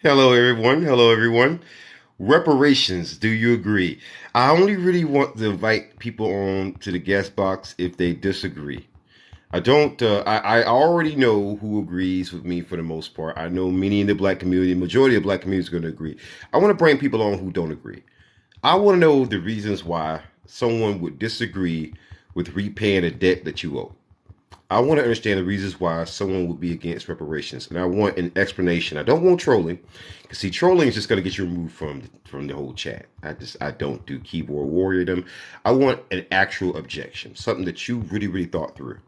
Hello, everyone. Hello, everyone. Reparations. Do you agree? I only really want to invite people on to the guest box if they disagree. I don't. I already know who agrees with me for the most part. I know many in the black community, majority of the black community is going to agree. I want to bring people on who don't agree. I want to know the reasons why someone would disagree with repaying a debt that you owe. I want to understand the reasons why someone would be against reparations, and I want an explanation. I don't want trolling, because see, trolling is just going to get you removed from the whole chat. I don't do keyboard warriordom. I want an actual objection, something that you really thought through.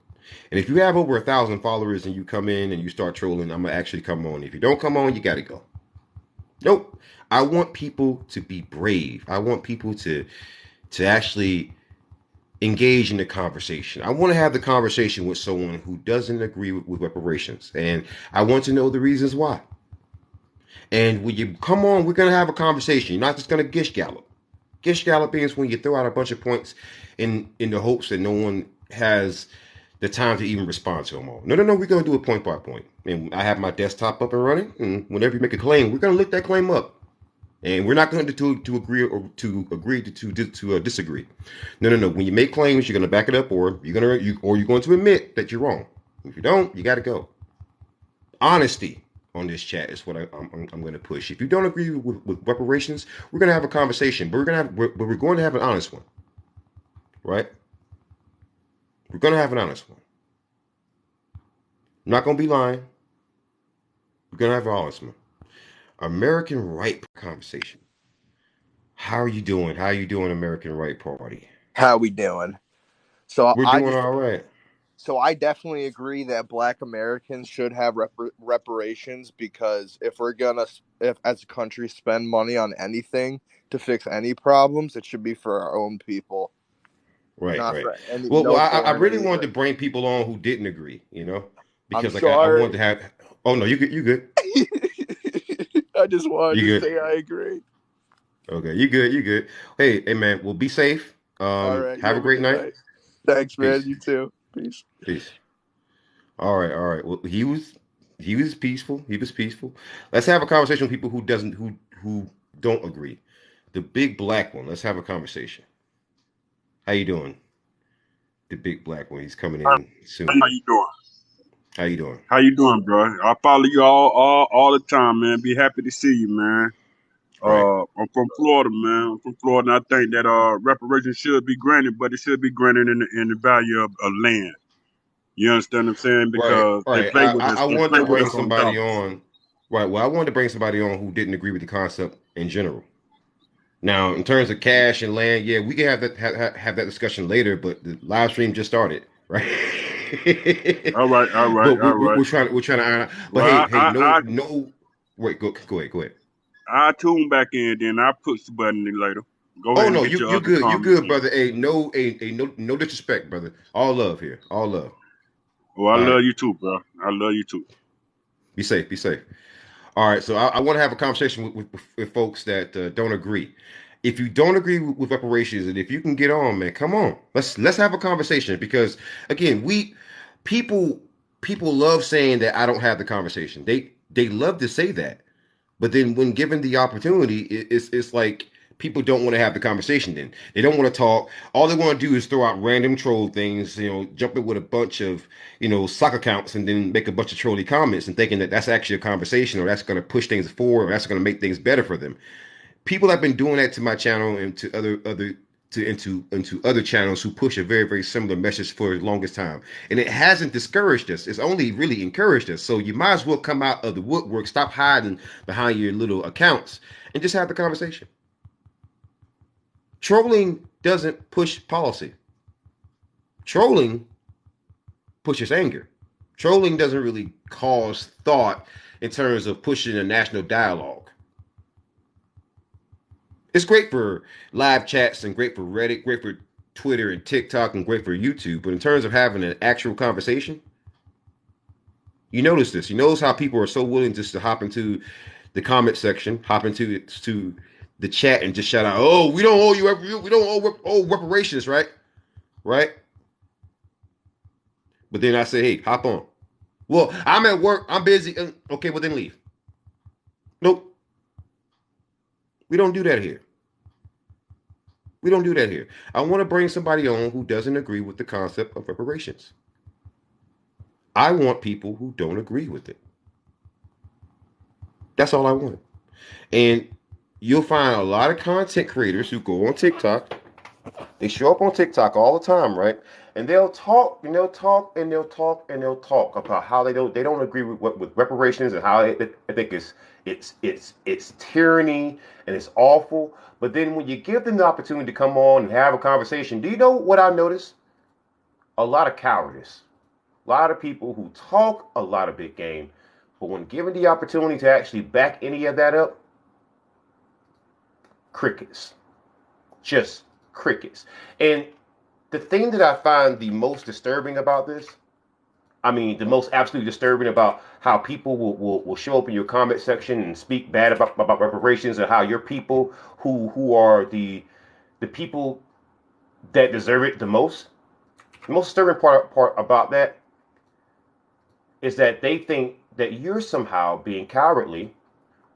And if you have over 1,000 followers and you come in and you start trolling, I'm gonna actually come on. If you don't come on, you got to go. Nope. I want people to be brave. I want people to actually engage in the conversation. I want to have the conversation with someone who doesn't agree with reparations, and I want to know the reasons why. And when you come on, we're going to have a conversation. You're not just going to gish gallop. Gish galloping is when you throw out a bunch of points in the hopes that no one has the time to even respond to them all. No, no, no. We're going to do it point by point. And I have my desktop up and running. And whenever you make a claim, we're going to look that claim up. And we're not going to agree or to agree to disagree. No, no, no. When you make claims, you're going to back it up, or you're going to admit that you're wrong. If you don't, you got to go. Honesty on this chat is what I'm going to push. If you don't agree with reparations, we're going to have a conversation, but we're going to have an honest one, right? We're going to have an honest one. I'm not going to be lying. We're going to have an honest one. American Right conversation. How are you doing? How are you doing, American Right Party? How we doing? So We're I doing just all right. so I definitely agree that Black Americans should have reparations because if we're gonna, if as a country spend money on anything to fix any problems, it should be for our own people, Right, not right. for any Well, no I foreigner really wanted to either. bring people on who didn't agree, I'm because like I wanted sorry. to have. Oh no, you good, I just wanted you to good. say I agree. Okay, you good, you good. Hey man, well be safe. All right, you Have a have a great good night. night. Thanks, man. Peace, You too. Peace. peace. All right, all right. Well, he was peaceful. He was peaceful. Let's have a conversation with people who don't agree. The big black one. Let's have a conversation. How you doing? The big black one. He's coming How in soon. you doing? How you doing? How you doing, bro? I follow you all the time, man. Be happy to see you, man. Right. I'm from Florida, man. I'm from Florida, and I think that reparations should be granted, but it should be granted in the value of land. You understand what I'm saying? Right, Because right. I they wanted play to with bring us on somebody dollars. on. Right. Well, I wanted to bring somebody on who didn't agree with the concept in general. Now, in terms of cash and land, yeah, we can have that discussion later. But the live stream just started, right? All right, all right, But all right. we're trying to iron out. But Well, hey, no. Wait, go ahead, go ahead. I tune back in, then I push the button in later. Go Oh ahead and no, get your other you comments good, in. brother. No disrespect, brother. All love here, all love. Oh, I All right, love you too, bro. I love you too. be safe, be safe. All right, so I want to have a conversation with folks that don't agree. If you don't agree with reparations, and if you can get on, man, come on. Let's have a conversation because again, we people people love saying that I don't have the conversation. They love to say that, but then when given the opportunity, it's like people don't want to have the conversation. Then they don't want to talk. All they want to do is throw out random troll things, jump in with a bunch of sock accounts, and then make a bunch of trolly comments and thinking that that's actually a conversation or that's going to push things forward or that's going to make things better for them. People have been doing that to my channel and to other to into other channels who push a very similar message for the longest time, and it hasn't discouraged us. It's only really encouraged us. So you might as well come out of the woodwork, stop hiding behind your little accounts, and just have the conversation. Trolling doesn't push policy. Trolling pushes anger. Trolling doesn't really cause thought in terms of pushing a national dialogue. It's great for live chats and great for Reddit, great for Twitter and TikTok, and great for YouTube. But in terms of having an actual conversation, you notice this. You notice how people are so willing just to hop into the comment section, hop into the chat, and just shout out, "Oh, we don't owe you. We don't owe reparations, right? Right?" But then I say, "Hey, hop on." Well, I'm at work. I'm busy. Okay, well then leave. Nope. We don't do that here. We don't do that here. I want to bring somebody on who doesn't agree with the concept of reparations. I want people who don't agree with it. That's all I want. And you'll find a lot of content creators who go on TikTok. They show up on TikTok all the time, right? And they'll talk and they'll talk and they'll talk and they'll talk about how they don't agree with what with reparations and how they think it's tyranny and it's awful. But then when you give them the opportunity to come on and have a conversation, do you know what I noticed? A lot of cowardice. A lot of people who talk a lot of big game, but when given the opportunity to actually back any of that up, crickets. Just crickets. And the thing that I find the most disturbing about this, I mean, the most absolutely disturbing about how people will show up in your comment section and speak bad about reparations and how your people who are the people that deserve it the most disturbing part about that is that they think that you're somehow being cowardly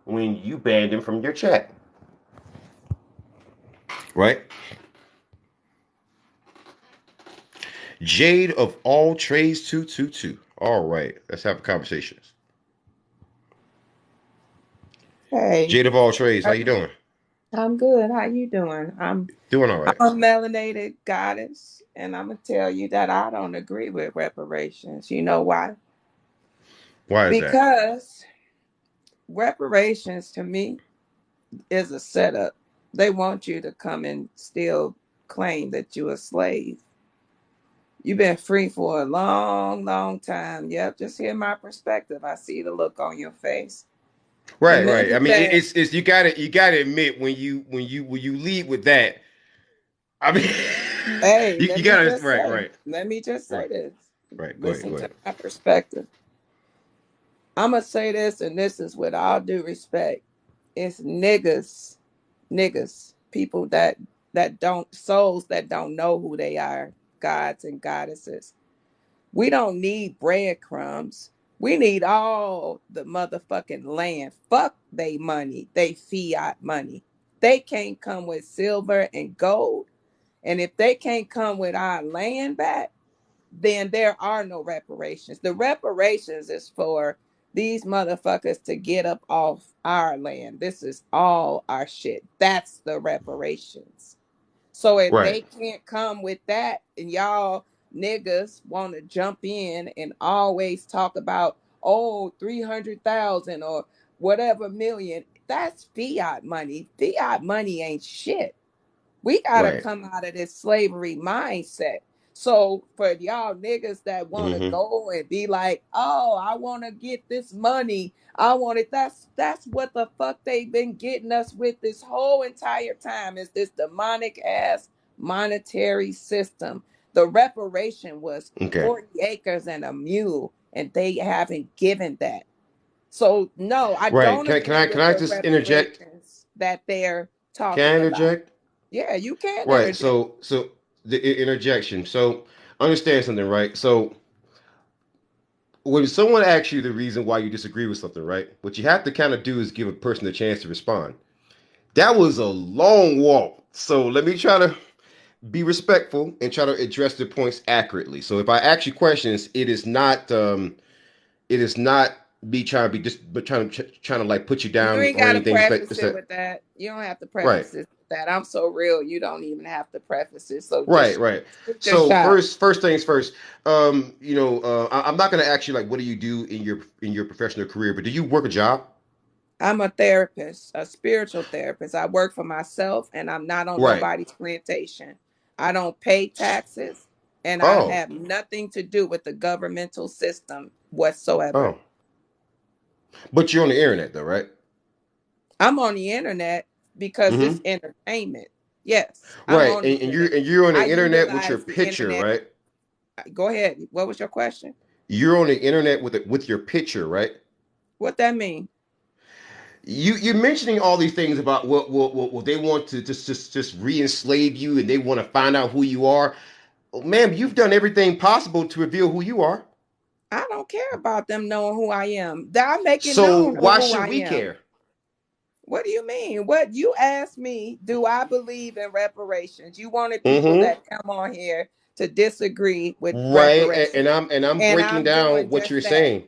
when you banned them from your chat. Right? Jade of All Trades 222. All right, let's have a conversation. Hey, Jade of All Trades, how you doing? I'm good. How you doing? I'm Doing all I'm right. a melanated goddess, and I'm gonna tell you that I don't agree with reparations. You know why? Why is that? Because reparations to me is a setup. They want you to come and still claim that you're a slave. You've been free for a long, long time. Yep, just hear my perspective. I see the look on your face. The Right, right. I minute mean, that, it's you gotta admit when you lead with that. I mean, hey, you gotta right, let me just say right, this. right. Go ahead, Listen go to ahead. my perspective. I'm gonna say this, and this is with all due respect. It's niggas, people that don't souls that don't know who they are, gods and goddesses. We don't need breadcrumbs. We need all the motherfucking land. Fuck they money, they fiat money. They can't come with silver and gold. And if they can't come with our land back, then there are no reparations. The reparations is for these motherfuckers to get up off our land. This is all our shit. That's the reparations. So if Right, they can't come with that and y'all niggas want to jump in and always talk about, oh, 300,000 or whatever million, that's fiat money. Fiat money ain't shit. We gotta right. come out of this slavery mindset. So for y'all niggas that want to Mm-hmm. go and be like, oh, I want to get this money, I want it. That's what the fuck they've been getting us with this whole entire time. Is this demonic ass monetary system? The reparation was Okay. 40 acres and a mule, and they haven't given that. So no, I Right. don't Can agree I can with I the just interject? reparations that they're Can I talking about. interject? Yeah, you can Right. interject. So the interjection. So understand something, right? So when someone asks you the reason why you disagree with something, right? What you have to kind of do is give a person a chance to respond. That was a long walk. So let me try to be respectful and try to address the points accurately. So if I ask you questions, it is not me trying to be just but trying to like put you You down ain't or got to anything. Just like preface just it that. with that. You don't have to Right. preface it with that. I'm so real. You don't even have to preface it. So Right, just right. shoot your So shot. first things first. I'm not going to ask you like what do you do in your professional career, but do you work a job? I'm a therapist, a spiritual therapist. I work for myself and I'm not on Right. nobody's plantation. I don't pay taxes and I Oh, have nothing to do with the governmental system whatsoever. oh. But you're on the internet though, right? I'm on the internet because it's Mm-hmm. entertainment. Yes, I'm Right, on the you're internet. on I the internet with your utilize the picture, internet. right? Go ahead. What was your question? You're on the internet with your picture, right? What that mean? You're mentioning all these things about what they want to just re-enslave you and they want to find out who you are. Oh, ma'am, you've done everything possible to reveal who you are. I don't care about them knowing who I am. I make it So known why who should I we am. care? What do you mean? What you asked me, do I believe in reparations? You wanted people Mm-hmm. that come on here to disagree with Right, reparations. and I'm And breaking I'm down doing what you're just that. saying.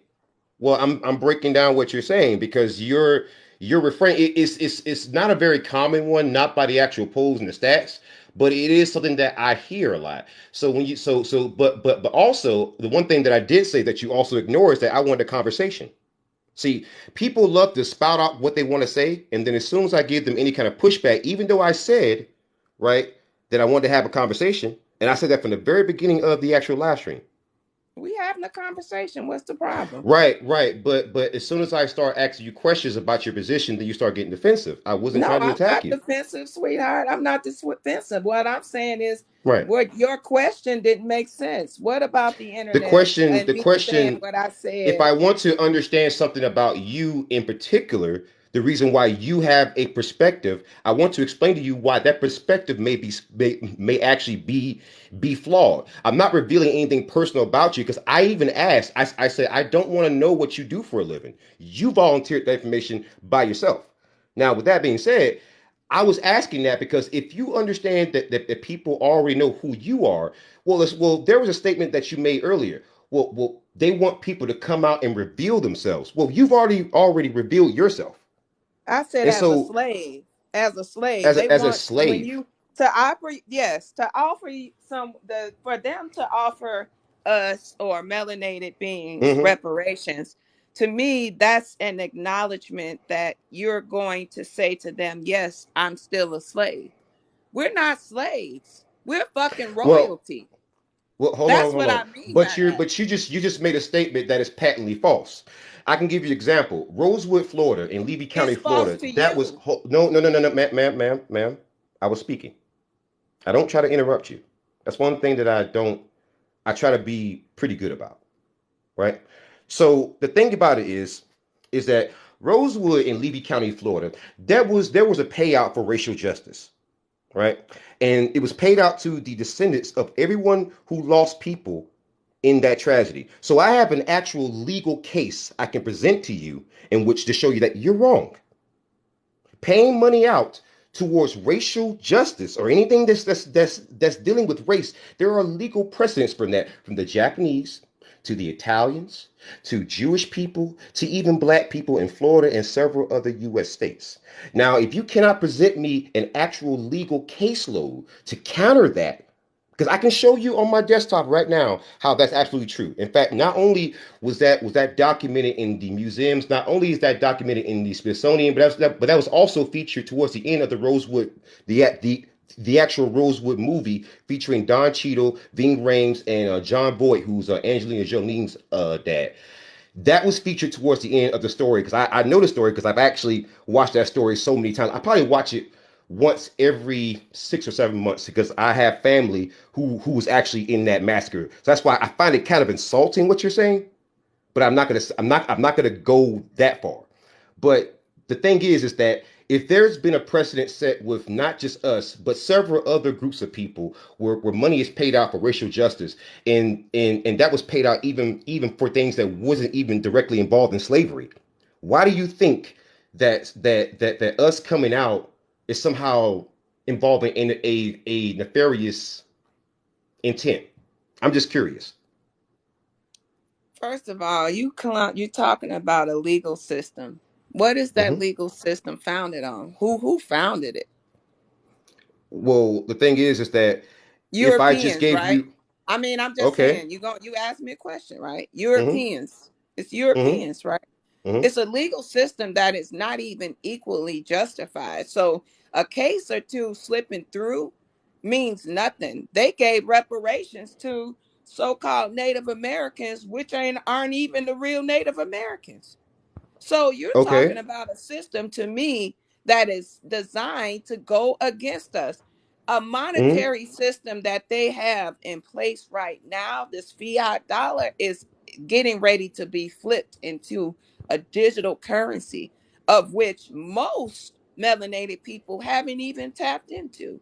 Well, I'm breaking down what you're saying because you're referring. It's not a very common one, not by the actual polls and the stats, but it is something that I hear a lot. So when you but also the one thing that I did say that you also ignore is that I want a conversation. See, people love to spout out what they want to say, and then as soon as I give them any kind of pushback, even though I said, right, that I wanted to have a conversation, and I said that from the very beginning of the actual live stream. We having a conversation. What's the problem? Right. But as soon as I start asking you questions about your position, then you start getting defensive. I wasn't No, trying to I'm attack not you. defensive, sweetheart. I'm not defensive. What I'm saying is, Right. what your question didn't make sense. What about the The internet question, and the me saying question, what I if said? I want to understand something about you in particular, the reason why you have a perspective, I want to explain to you why that perspective may actually be flawed. I'm not revealing anything personal about you because I even asked. I said I don't want to know what you do for a living. You volunteered that information by yourself. Now, with that being said, I was asking that because if you understand that people already know who you are, there was a statement that you made earlier. They want people to come out and reveal themselves. Well, you've already revealed yourself, I said and as a so slave, as a slave, they as a want when slave. you to offer, yes, to offer some the for them to offer us or melanated beings Mm-hmm. reparations. To me, that's an acknowledgement that you're going to say to them, yes, I'm still a slave. We're not slaves. We're fucking Well, royalty. hold on, That's hold what on. I mean by that. But you just made a statement that is patently false. I can give you an example. Rosewood, Florida, in Levy County, It's false Florida. to That was you. no, ma'am. I was speaking. I don't try to interrupt you. That's one thing that I don't. I try to be pretty good about, right? So the thing about it is that Rosewood in Levy County, Florida, there was a payout for racial justice, right? And it was paid out to the descendants of everyone who lost people in that tragedy. So I have an actual legal case I can present to you in which to show you that you're wrong. Paying money out towards racial justice or anything that's dealing with race, there are legal precedents for that, from the Japanese to the Italians to Jewish people to even black people in Florida and several other US states. Now, if you cannot present me an actual legal caseload to counter that, because I can show you on my desktop right now how that's absolutely true. In fact, not only was that documented in the museums, not only is that documented in the Smithsonian, but that was also featured towards the end of the Rosewood, the actual Rosewood movie featuring Don Cheadle, Ving Rhames, and John Boyd, who's Angelina Jolie's dad. That was featured towards the end of the story because I know the story because I've actually watched that story so many times. I probably watch it once every 6 or 7 months because I have family who was actually in that massacre. So that's why I find it kind of insulting what you're saying, but I'm not gonna go that far. But the thing is that if there's been a precedent set with not just us, but several other groups of people where money is paid out for racial justice, and that was paid out even for things that wasn't even directly involved in slavery, why do you think that us coming out is somehow involving in a nefarious intent? I'm just curious. First of all, you talking about a legal system. What is that Hmm. legal system founded on? Who founded it? Well, the thing is that if I just Europeans, gave right? you I mean, I'm just okay. saying, you asked me a question, right? Mm-hmm. Europeans. It's Mm-hmm. Europeans, right? Mm-hmm. It's a legal system that is not even equally justified. So a case or two slipping through means nothing. They gave reparations to so-called Native Americans, which aren't even the real Native Americans. So you're talking Okay. about a system to me that is designed to go against us. A Mm-hmm. monetary system that they have in place right now, this fiat dollar is getting ready to be flipped into a digital currency, of which most melanated people haven't even tapped into.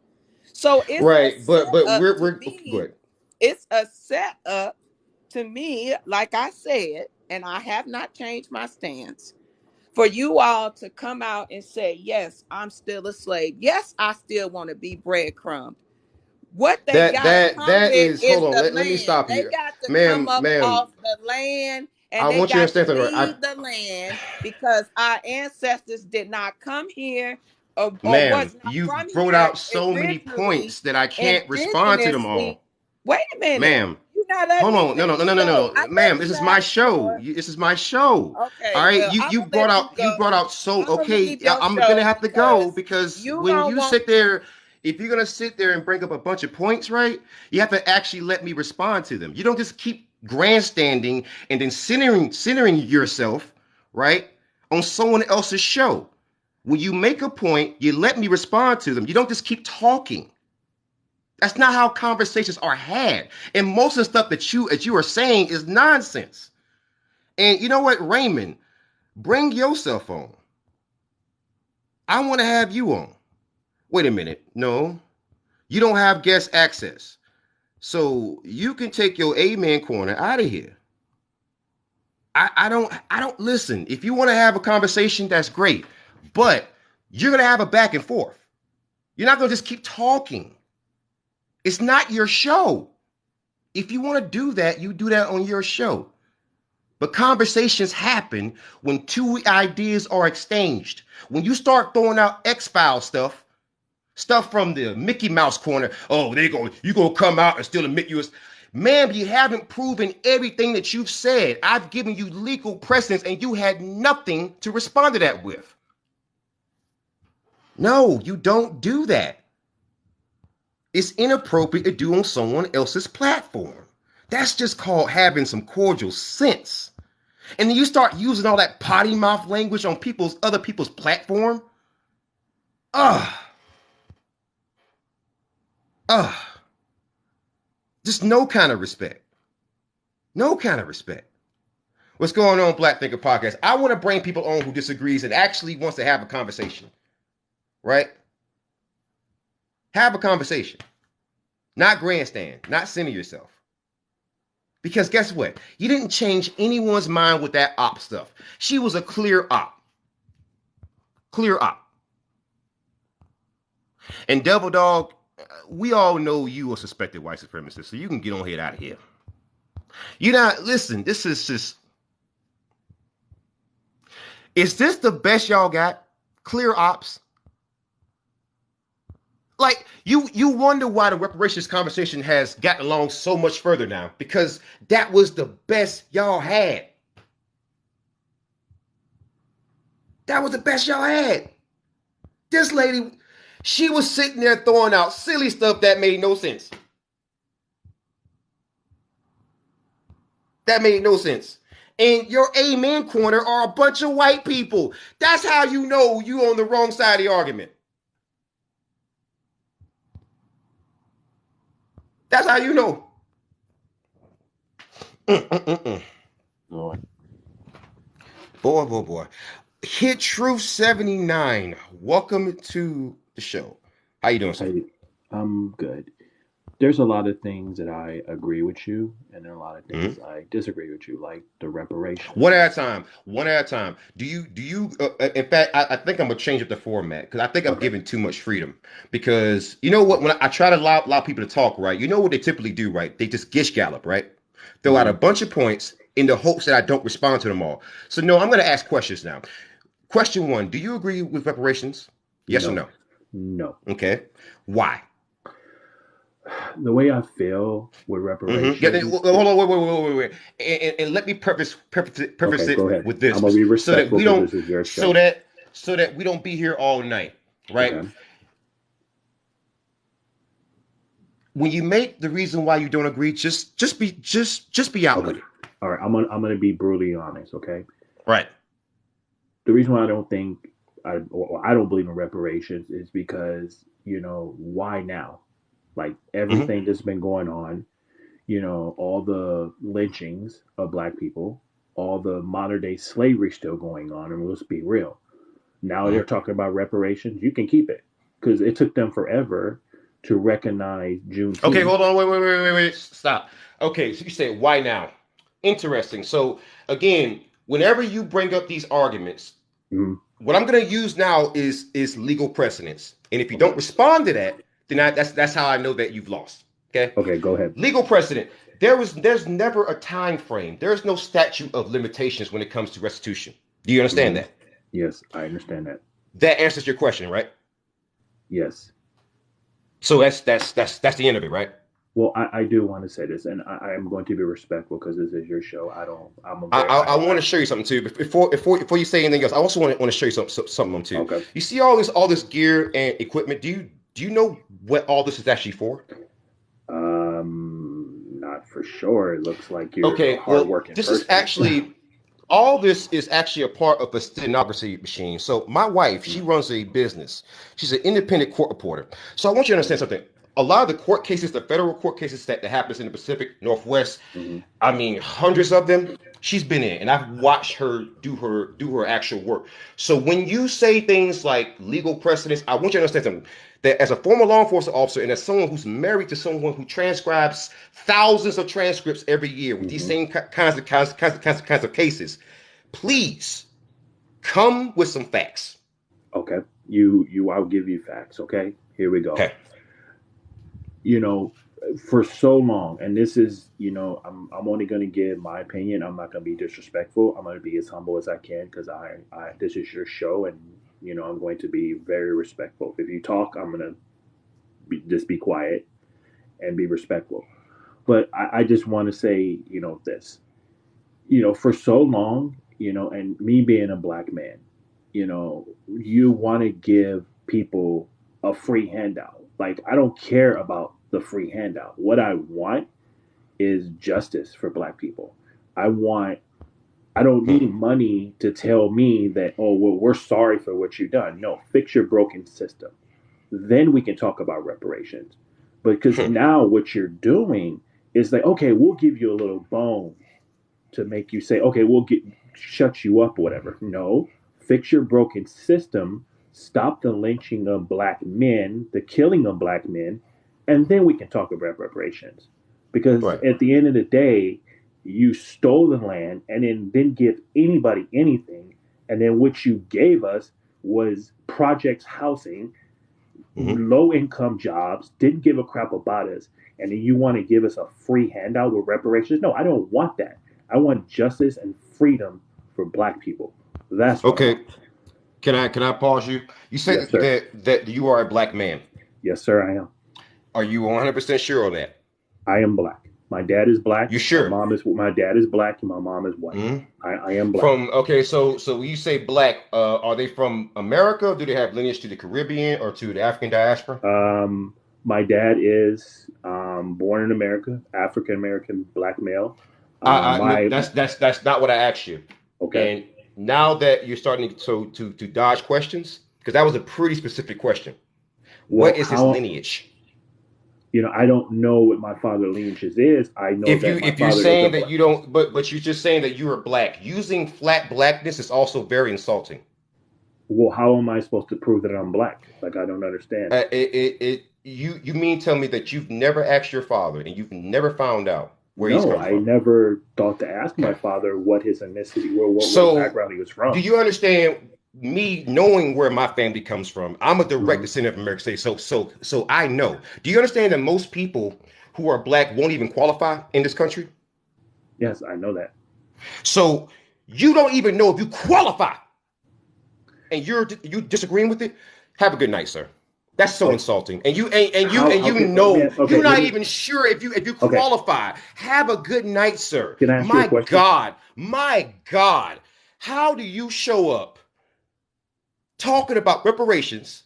So it's a Right, but setup to we're okay, me. good. It's a setup to me, like I said, and I have not changed my stance for you all to come out and say, yes, I'm still a slave. Yes, I still want to be breadcrumbed. What they gotta come That with is, is hold on, the let me land. stop They you. got to come up Ma'am, off the land, I and they want you to got to understand something. leave the land because our ancestors did not come here, or was Ma'am, not from you've brought here out so many originally, points that I can't respond to them indigenously. all. Wait a minute. Ma'am, You're not letting hold me on. finish. So I No. know Ma'am, you this is my got show. more. This is my show. All Okay, right. well, I'm You gonna let you you brought go. out so I'm gonna okay. leave your I'm gonna show have to go because because you when don't you want. sit there, if you're gonna sit there and bring up a bunch of points, right, you have to actually let me respond to them. You don't just keep grandstanding and then centering yourself, right, on someone else's show. When you make a point, you let me respond to them. You don't just keep talking. That's not how conversations are had. And most of the stuff that you are saying is nonsense. And you know what, Raymond, bring your cell phone. I want to have you on. Wait a minute. No, you don't have guest access. So you can take your amen corner out of here. I don't listen. If you want to have a conversation, that's great. But you're gonna have a back and forth. You're not gonna just keep talking. It's not your show. If you want to do that, you do that on your show. But conversations happen when two ideas are exchanged. When you start throwing out X-File stuff from the Mickey Mouse corner, oh, you gonna come out and still admit you as, ma'am, you haven't proven everything that you've said. I've given you legal precedence and you had nothing to respond to that with. No, you don't do that. It's inappropriate to do on someone else's platform. That's just called having some cordial sense. And then you start using all that potty mouth language on other people's platform. Ugh. Ugh. Just no kind of respect. No kind of respect. What's going on, Black Thinker Podcast? I want to bring people on who disagrees and actually wants to have a conversation. Right? Have a conversation. Not grandstand. Not center yourself. Because guess what? You didn't change anyone's mind with that op stuff. She was a clear op. Clear op. And Devil Dog, we all know you a suspected white supremacist, so you can get on here out of here. You not listen. This is just. Is this the best y'all got? Clear ops. Like you wonder why the reparations conversation has gotten along so much further now, because that was the best y'all had. That was the best y'all had. This lady, she was sitting there throwing out silly stuff that made no sense. That made no sense. And your amen corner are a bunch of white people. That's how you know you on the wrong side of the argument. That's how you know. Boy. Hit Truth 79. Welcome to the show. How you doing, sir? I'm good. There's a lot of things that I agree with you, and there are a lot of things I disagree with you, like the reparations. One at a time. Do you? In fact, I think I'm gonna change up the format because I think I'm giving too much freedom. Because you know what? When I try to allow people to talk, right? You know what they typically do, right? They just gish gallop, right? Throw out a bunch of points in the hopes that I don't respond to them all. So no, I'm gonna ask questions now. Question one: do you agree with reparations? Yes or no? No. Okay. Why? The way I feel with reparations. Hold on, wait. And let me preface it with this, I'm gonna be respectful so that we don't, this is your show. so that we don't be here all night, right? Okay. When you make the reason why you don't agree, just be out with it. All right, I'm gonna be brutally honest, okay? Right. The reason why I don't believe in reparations is because, why now? Like everything that's been going on, all the lynchings of black people, all the modern day slavery still going on, and let's be real. Now they're talking about reparations. You can keep it because it took them forever to recognize Juneteenth. Okay, hold on, wait, stop. Okay, so you say why now? Interesting. So again, whenever you bring up these arguments, Mm-hmm. What I'm going to use now is legal precedence. And if you don't respond to that, then that's how I know that you've lost. Okay? Okay, go ahead. Legal precedent. There's never a time frame. There's no statute of limitations when it comes to restitution. Do you understand Mm-hmm. that? Yes, I understand that. That answers your question, right? Yes. So that's the end of it, right? Well, I do want to say this, and I am going to be respectful because this is your show. I'm a I, very, I, I want to show you something too. Before you say anything else, I also want to show you something too. Okay. You see all this gear and equipment. Do you know what all this is actually for? Not for sure. It looks like you're a Okay, well, hardworking this person. is actually all this is actually a part of a stenography machine. So my wife, she runs a business. She's an independent court reporter. So I want you to understand something. A lot of the court cases, the federal court cases that happens in the Pacific Northwest, I mean, hundreds of them, she's been in, and I've watched her do her actual work. So when you say things like legal precedents, I want you to understand something. That as a former law enforcement officer and as someone who's married to someone who transcribes thousands of transcripts every year with these same kinds of cases, please come with some facts. Okay. I'll give you facts. Okay. Here we go. Okay. For so long, and this is, I'm only going to give my opinion. I'm not going to be disrespectful. I'm going to be as humble as I can because I this is your show, and I'm going to be very respectful. If you talk, I'm going to just be quiet and be respectful. But I just want to say, this, for so long, and me being a black man, you want to give people a free handout. Like, I don't care about the free handout. What I want is justice for black people. I don't need money to tell me that, oh, well, we're sorry for what you've done. No, fix your broken system. Then we can talk about reparations. Because now what you're doing is like, okay, we'll give you a little bone to make you say, okay, shut you up or whatever. No, fix your broken system, stop the lynching of black men, the killing of black men, and then we can talk about reparations. Because Right. at the end of the day, you stole the land and then didn't give anybody anything. And then what you gave us was projects housing, low income jobs, didn't give a crap about us. And then you want to give us a free handout with reparations? No, I don't want that. I want justice and freedom for black people. That's what Okay. Can I pause you? You said Yes, that you are a black man. Yes, sir, I am. Are you 100% sure on that? I am black. My dad is black. You sure? My dad is black and my mom is white. I am black. So when you say black, are they from America? Do they have lineage to the Caribbean or to the African diaspora? My dad is born in America, African American black male. No, that's not what I asked you. Okay. And now that you're starting to dodge questions, because that was a pretty specific question. Well, what is his lineage? I don't know what my father lineages is. I know if you're saying that you don't, but you're just saying that you are black. Using flat blackness is also very insulting. Well, how am I supposed to prove that I'm black? Like, I don't understand. You mean tell me that you've never asked your father and you've never found out where he's come from? No, I never thought to ask my father what his ethnicity, what background he was from. Do you understand? Me knowing where my family comes from, I'm a direct descendant of American States, so I know. Do you understand that most people who are black won't even qualify in this country? Yes, I know that. So you don't even know if you qualify, and you disagreeing with it. Have a good night, sir. That's so insulting. And you're not even sure if you qualify. Have a good night, sir. Can I ask you a question? My God, how do you show up talking about reparations?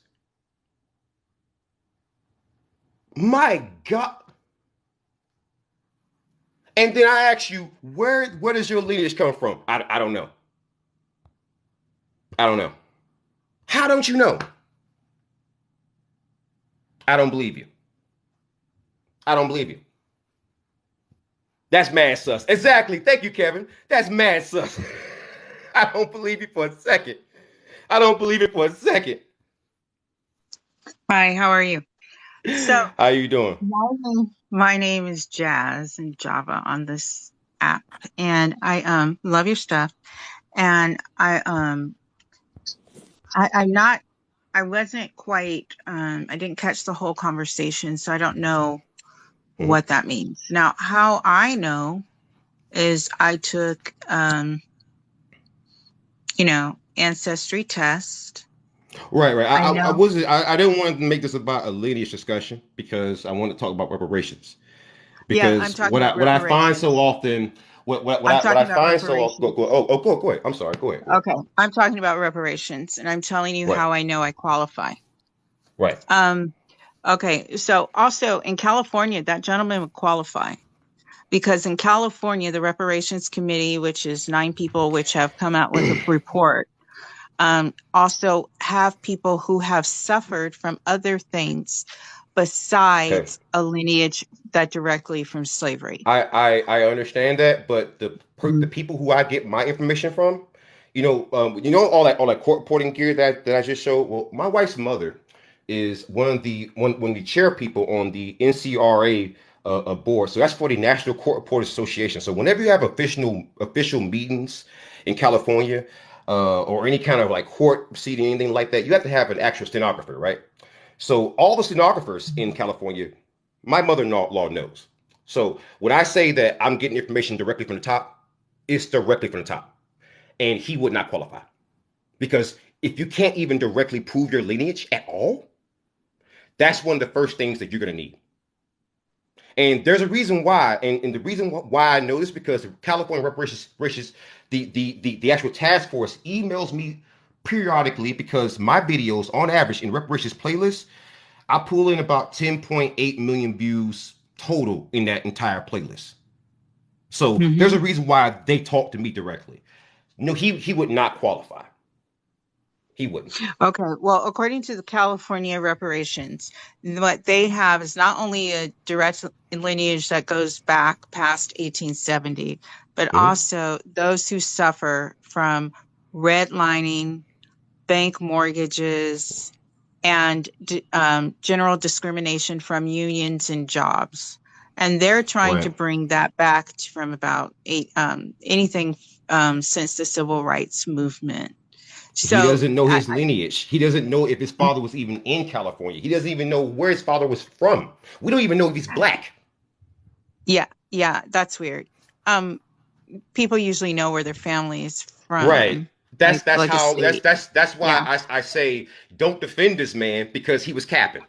My God. And then I ask you, where does your lineage come from? I don't know. I don't know. How don't you know? I don't believe you. I don't believe you. That's mad sus. Exactly. Thank you, Kevin. That's mad sus. I don't believe you for a second. I don't believe it for a second. Hi, how are you? So, how you doing? My name is Jazz in Java on this app, and I love your stuff. And I I'm not. I wasn't quite. I didn't catch the whole conversation, so I don't know Mhm. what that means. Now, how I know is I took, ancestry test. Right, right. I I know. wasn't. I didn't want to make this about a lineage discussion because I want to talk about reparations. Yeah, I'm Because talking about what I find so reparations. often, I'm what I talking about find so often, reparations. go ahead. I'm sorry. Go ahead. Go ahead. Okay, I'm talking about reparations, and I'm telling you Right, how I know I qualify. right. Um, okay, so also in California, that gentleman would qualify because in California, the Reparations Committee, which is 9 people, which have come out with a report, also have people who have suffered from other things Okay. besides a lineage that directly from slavery. I understand that, but the Mhm. people who I get my information from, all that court reporting gear that I just showed. Well, my wife's mother is one of the chair people on the NCRA board. So that's for the National Court Reporters Association. So whenever you have official meetings in California, or any kind of like court proceeding, anything like that, you have to have an actual stenographer, right? So all the stenographers in California, my mother-in-law knows. So when I say that I'm getting information directly from the top, it's directly from the top. And he would not qualify. Because if you can't even directly prove your lineage at all, that's one of the first things that you're going to need. And there's a reason why, and the reason why I know this because the California Reparations, the actual task force emails me periodically because my videos, on average, in reparations playlists, I pull in about 10.8 million views total in that entire playlist. So there's Mhm. a reason why they talk to me directly. No, he would not qualify. He wouldn't. Okay, well, according to the California reparations, what they have is not only a direct lineage that goes back past 1870, but Mm-hmm. also those who suffer from redlining, bank mortgages, and general discrimination from unions and jobs. And they're trying to Right. bring that back from about anything since the civil rights movement. He So doesn't know his lineage. He doesn't know if his father was even in California. He doesn't even know where his father was from. We don't even know if he's black. yeah, yeah, that's weird. Um, People usually know where their family is Right. from, That's like a how state. that's why Yeah. I say don't defend this man because he was capping.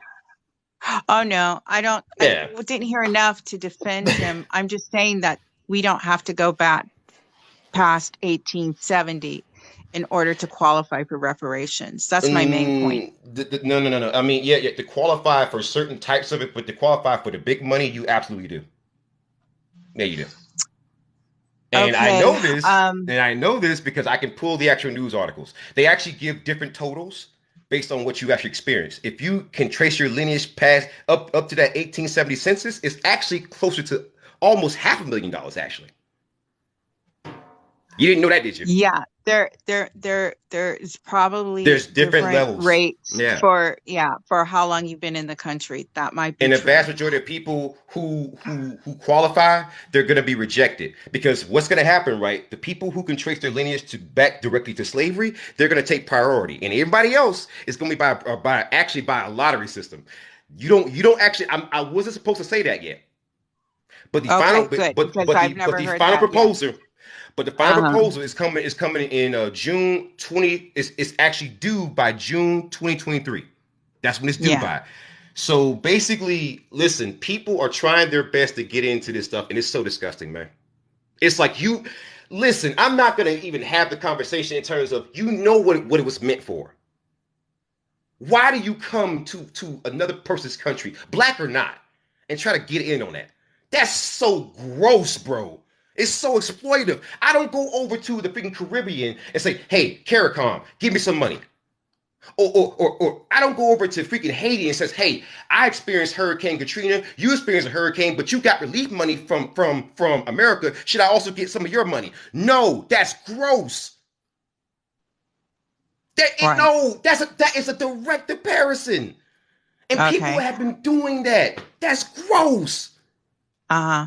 Oh no, I don't. I Yeah. didn't hear enough to defend him. I'm just saying that we don't have to go back past 1870 in order to qualify for reparations. That's my main point. No, no, no, no. I mean, yeah, to qualify for certain types of it, but to qualify for the big money, you absolutely do. Yeah, you do. And Okay. I know this because I can pull the actual news articles. They actually give different totals based on what you actually experienced. If you can trace your lineage past up to that 1870 census, it's actually closer to almost $500,000 actually. You didn't know that, did you? Yeah, there is probably There's different different levels. rates Yeah. for how long you've been in the country. That might be And the true. vast majority of people who qualify, they're going to be rejected because what's going to happen, right? The people who can trace their lineage to back directly to slavery, they're going to take priority, and everybody else is going to be by a lottery system. You don't actually. I wasn't supposed to say that yet, but the final Okay, good, because I've but never the heard final that yet. proposal. But the final Uh-huh. proposal is coming in June 20. It's actually due by June 2023. That's when it's due Yeah. by. So basically, listen, people are trying their best to get into this stuff, and it's so disgusting, man. It's like you listen, I'm not gonna even have the conversation in terms of what it was meant for. Why do you come to another person's country, black or not, and try to get in on that? That's so gross, bro. It's so exploitative. I don't go over to the freaking Caribbean and say, hey, CARICOM, give me some money. Or I don't go over to freaking Haiti and says, hey, I experienced Hurricane Katrina, you experienced a hurricane, but you got relief money from America. Should I also get some of your money? No, that's gross. Right. No, that is a direct comparison. And people Okay. have been doing that. That's gross. Uh-huh.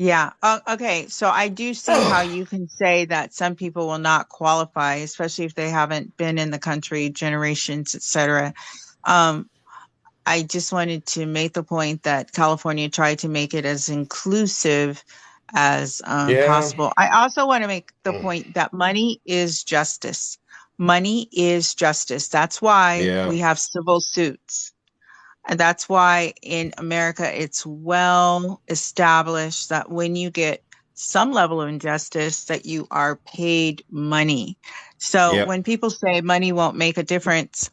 Yeah. Okay. So I do see how you can say that some people will not qualify, especially if they haven't been in the country generations, etc. I just wanted to make the point that California tried to make it as inclusive as Yeah. possible. I also want to make the point that money is justice. Money is justice. That's why Yeah. we have civil suits. And that's why in America, it's well established that when you get some level of injustice, that you are paid money. So Yep. when people say money won't make a difference,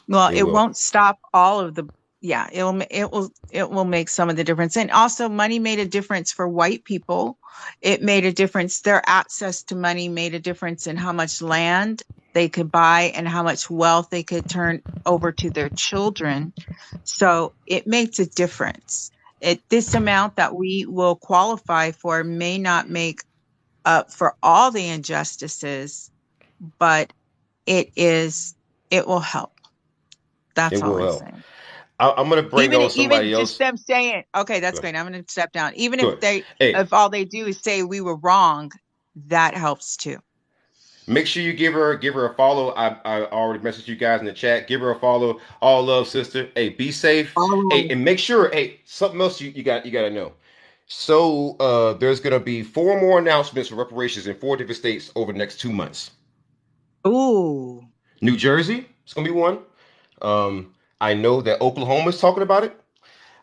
well, It it will. won't stop all of the, yeah, it will make some of the difference. And also money made a difference for white people. It made a difference. Their access to money made a difference in how much land they could buy and how much wealth they could turn over to their children. So it makes a difference. This amount that we will qualify for may not make up for all the injustices, but it will help. It That's all will I'm help. saying. I'm gonna bring on Even somebody just else. them saying, okay, that's Go great. I'm going to step down. Even Go ahead. Hey, if all they do is say we were wrong, that helps too. make sure you give her a follow. I already messaged you guys in the chat. Give her a follow. All love, sister. Hey, be safe. Hey, Oh. and make sure. Hey, something else you gotta know. So there's gonna be 4 more announcements for reparations in 4 different states over the next 2 months. Ooh. New Jersey, it's gonna be one. I know that Oklahoma is talking about it.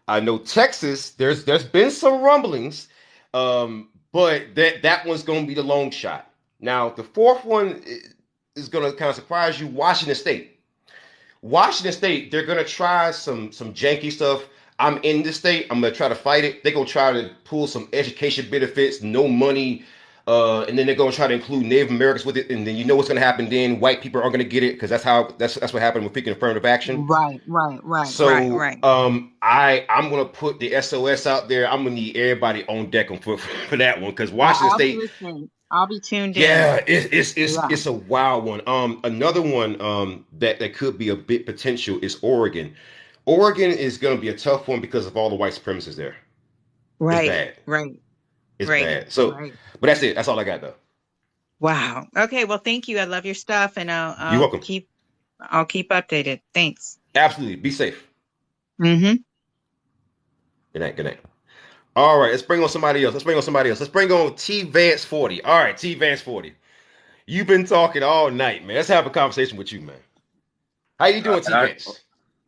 I know Texas. There's been some rumblings, but that one's gonna be the long shot. Now the fourth one is gonna kind of surprise you. Washington State. Washington State. They're gonna try some janky stuff. I'm in the state. I'm gonna try to fight it. They're gonna try to pull some education benefits, no money, and then they're gonna try to include Native Americans with it. And then you know what's gonna happen. Then white people aren't gonna get it because that's what happened with picking affirmative action. Right. So I'm gonna put the SOS out there. I'm gonna need everybody on deck for that one because Washington I'll be State, listening. I'll be tuned in. yeah, Yeah. it's a wild one. Another one that could be a bit potential is Oregon. Oregon is gonna be a tough one because of all the white supremacists there. It's Right. bad. Right. It's Right. bad. So, Right. but that's it. That's all I got though. Wow. Okay. Well, thank you. I love your stuff, and You're welcome. I'll keep updated. Thanks. Absolutely. Be safe. Mm-hmm. Good night. Good night. All right, let's bring on somebody else. Let's bring on T Vance 40. All right, T Vance 40. You've been talking all night, man. Let's have a conversation with you, man. How you doing, T Vance?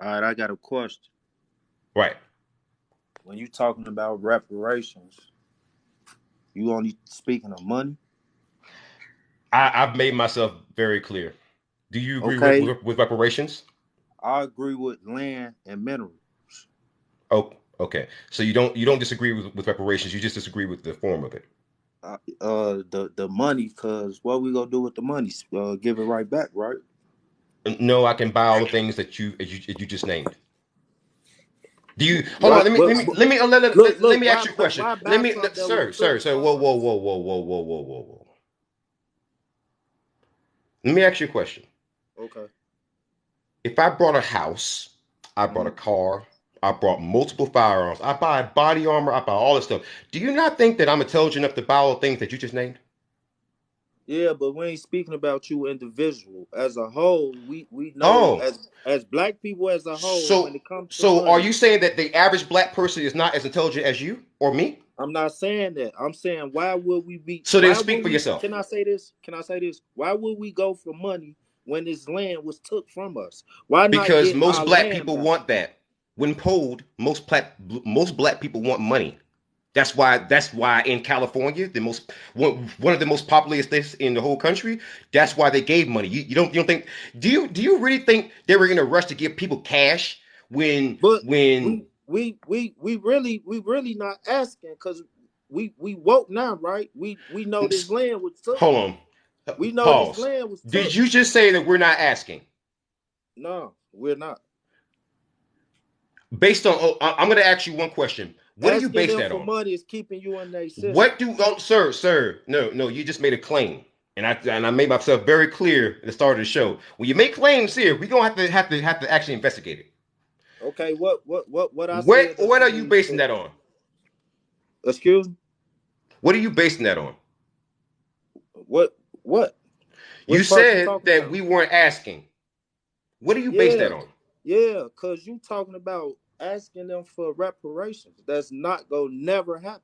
All right, I got a question. Right. When you talking about reparations, you only speaking of money? I've made myself very clear. Do you agree Okay, with reparations? I agree with land and minerals. Oh, okay. So you don't disagree with reparations. You just disagree with the form of it. The money, cause what we gonna do with the money? Give it right back, right? No, I can buy all the things that you just named. Do you hold on? What? Let me ask you a question. Why Let buy me, something that was sir. took Whoa, from whoa, us? whoa, whoa, whoa, whoa, whoa, whoa, whoa. Let me ask you a question. Okay. If I brought a house, I brought a car, I brought multiple firearms, I buy body armor, I buy all this stuff. Do you not think that I'm intelligent enough to buy all the things that you just named? Yeah, but we ain't speaking about you individual. As a whole, we know Oh, as black people as a whole, when so it comes to are money, you saying that the average black person is not as intelligent as you or me? I'm not saying that. I'm saying why would we be? So then Why speak would for we? yourself. Can I say this? Can I say this? Why would we go for money when this land was took from us? Why not Because get most our black land people back? want that. When polled, most black people want money. That's why in California, one of the most populous states in the whole country, that's why they gave money. You don't think do you really think they were in a rush to give people cash when But when we really not asking because we woke now, right? We know this land was took. hold on. We know this Pause. land was Did took. you just say that we're not asking? No, we're not Based on I'm going to ask you one question. What do you asking base them that for on? money. Is keeping you in their system. What do sir? No, you just made a claim, and I made myself very clear at the start of the show. When you make claims here, we're gonna have to actually investigate it. Okay, what I What said what doesn't are you mean basing that. that on? Excuse me. What are you basing that on? What? What? You Which part you said talking that about? we weren't asking. What do you base Yeah, that on? yeah, cause you talking about asking them for reparations. That's not gonna never happen.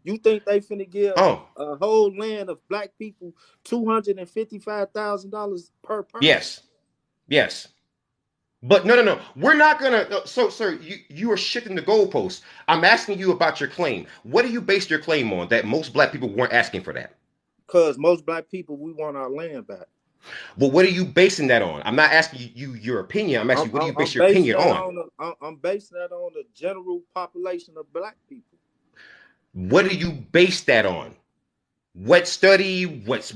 You think they finna give Oh, a whole land of black people $255,000 per person? yes, yes. But no. We're not gonna. So, sir, you are shifting the goalposts. I'm asking you about your claim. What do you base your claim on? That most black people weren't asking for that. Cause most black people, we want our land back. But what are you basing that on? I'm not asking you your opinion. I'm I'm, asking you, what do I'm, you I'm base your basing opinion that on? on I'm basing that on the general population of black people. What do you base that on? What study? What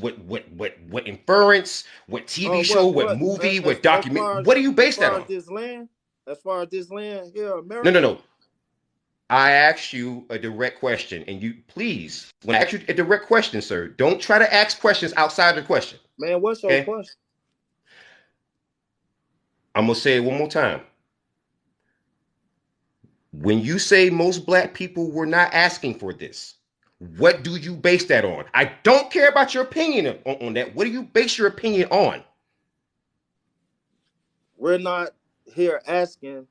inference? What TV show? What What movie? as What document? What do you base that on? as far as this land here, in America. No. I asked you a direct question, and you please, when I ask you a direct question, sir, don't try to ask questions outside the question. Man, what's your Okay? question? I'm gonna say it one more time. When you say most black people were not asking for this, what do you base that on? I don't care about your opinion on that. What do you base your opinion on? We're not here asking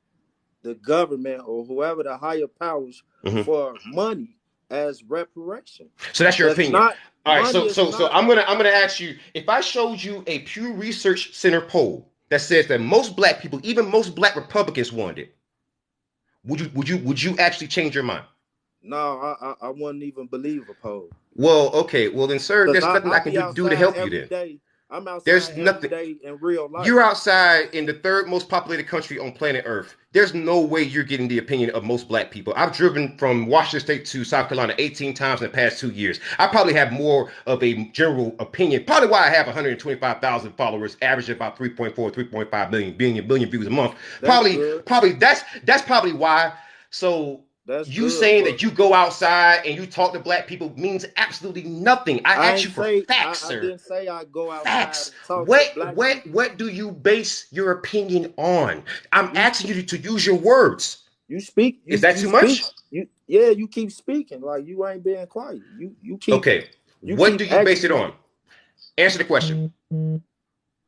the government or whoever the higher powers Mm-hmm. for money as reparation. So that's your That's opinion. not All right. money So is so so not I'm gonna ask you, if I showed you a Pew Research Center poll that says that most black people, even most black Republicans, wanted it, would you actually change your mind? no, I wouldn't even believe a poll. Well, okay. Well then, sir, Because there's nothing I I can be do to outside help you every then. day. I'm There's outside every nothing. day in real life. You're outside in the third most populated country on planet Earth. There's no way you're getting the opinion of most black people. I've driven from Washington State to South Carolina 18 times in the past 2 years. I probably have more of a general opinion. Probably why I have 125,000 followers, averaging about 3.4, 3.5 billion views a month. That's Probably, good. probably that's probably why. So That's you good. saying But that you go outside and you talk to black people means absolutely nothing. I I asked ain't you for say facts, I sir. didn't say I go outside Facts. and talk to What black what people. what do you base your opinion on? I'm You asking you to use your words. you speak Is that you too speak much? you yeah you keep speaking like you ain't being quiet. Okay. You What keep do you base asking it me. on? Answer the question.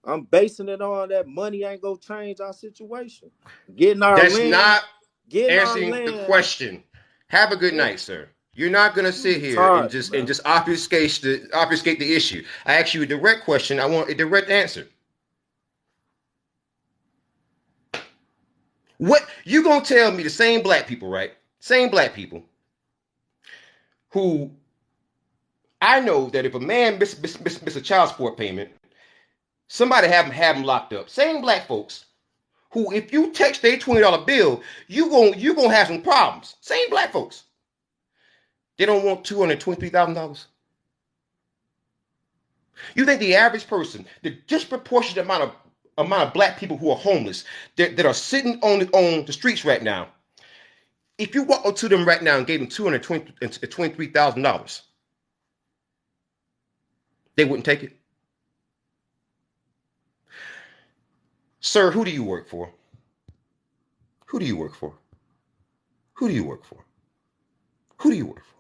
I'm basing it on that money ain't gonna change our situation. Getting our That's land, not getting our answering the land. question. Have a good Yeah, night, sir. You're not gonna you sit here and retarded, just man. obfuscate the issue. I asked you a direct question. I want a direct answer. What you gonna tell me? The same black people, right? Same black people who I know that if a man miss a child support payment, somebody have them locked up. Same black folks who, if you text their $20 bill, you gonna have some problems. Same black folks. They don't want $223,000. You think the average person, the disproportionate amount of black people who are homeless that are sitting on the streets right now, if you walk up to them right now and gave them $223,000, they wouldn't take it. Sir, who do you work for? Who do you work for? Who do you work for? Who do you work for?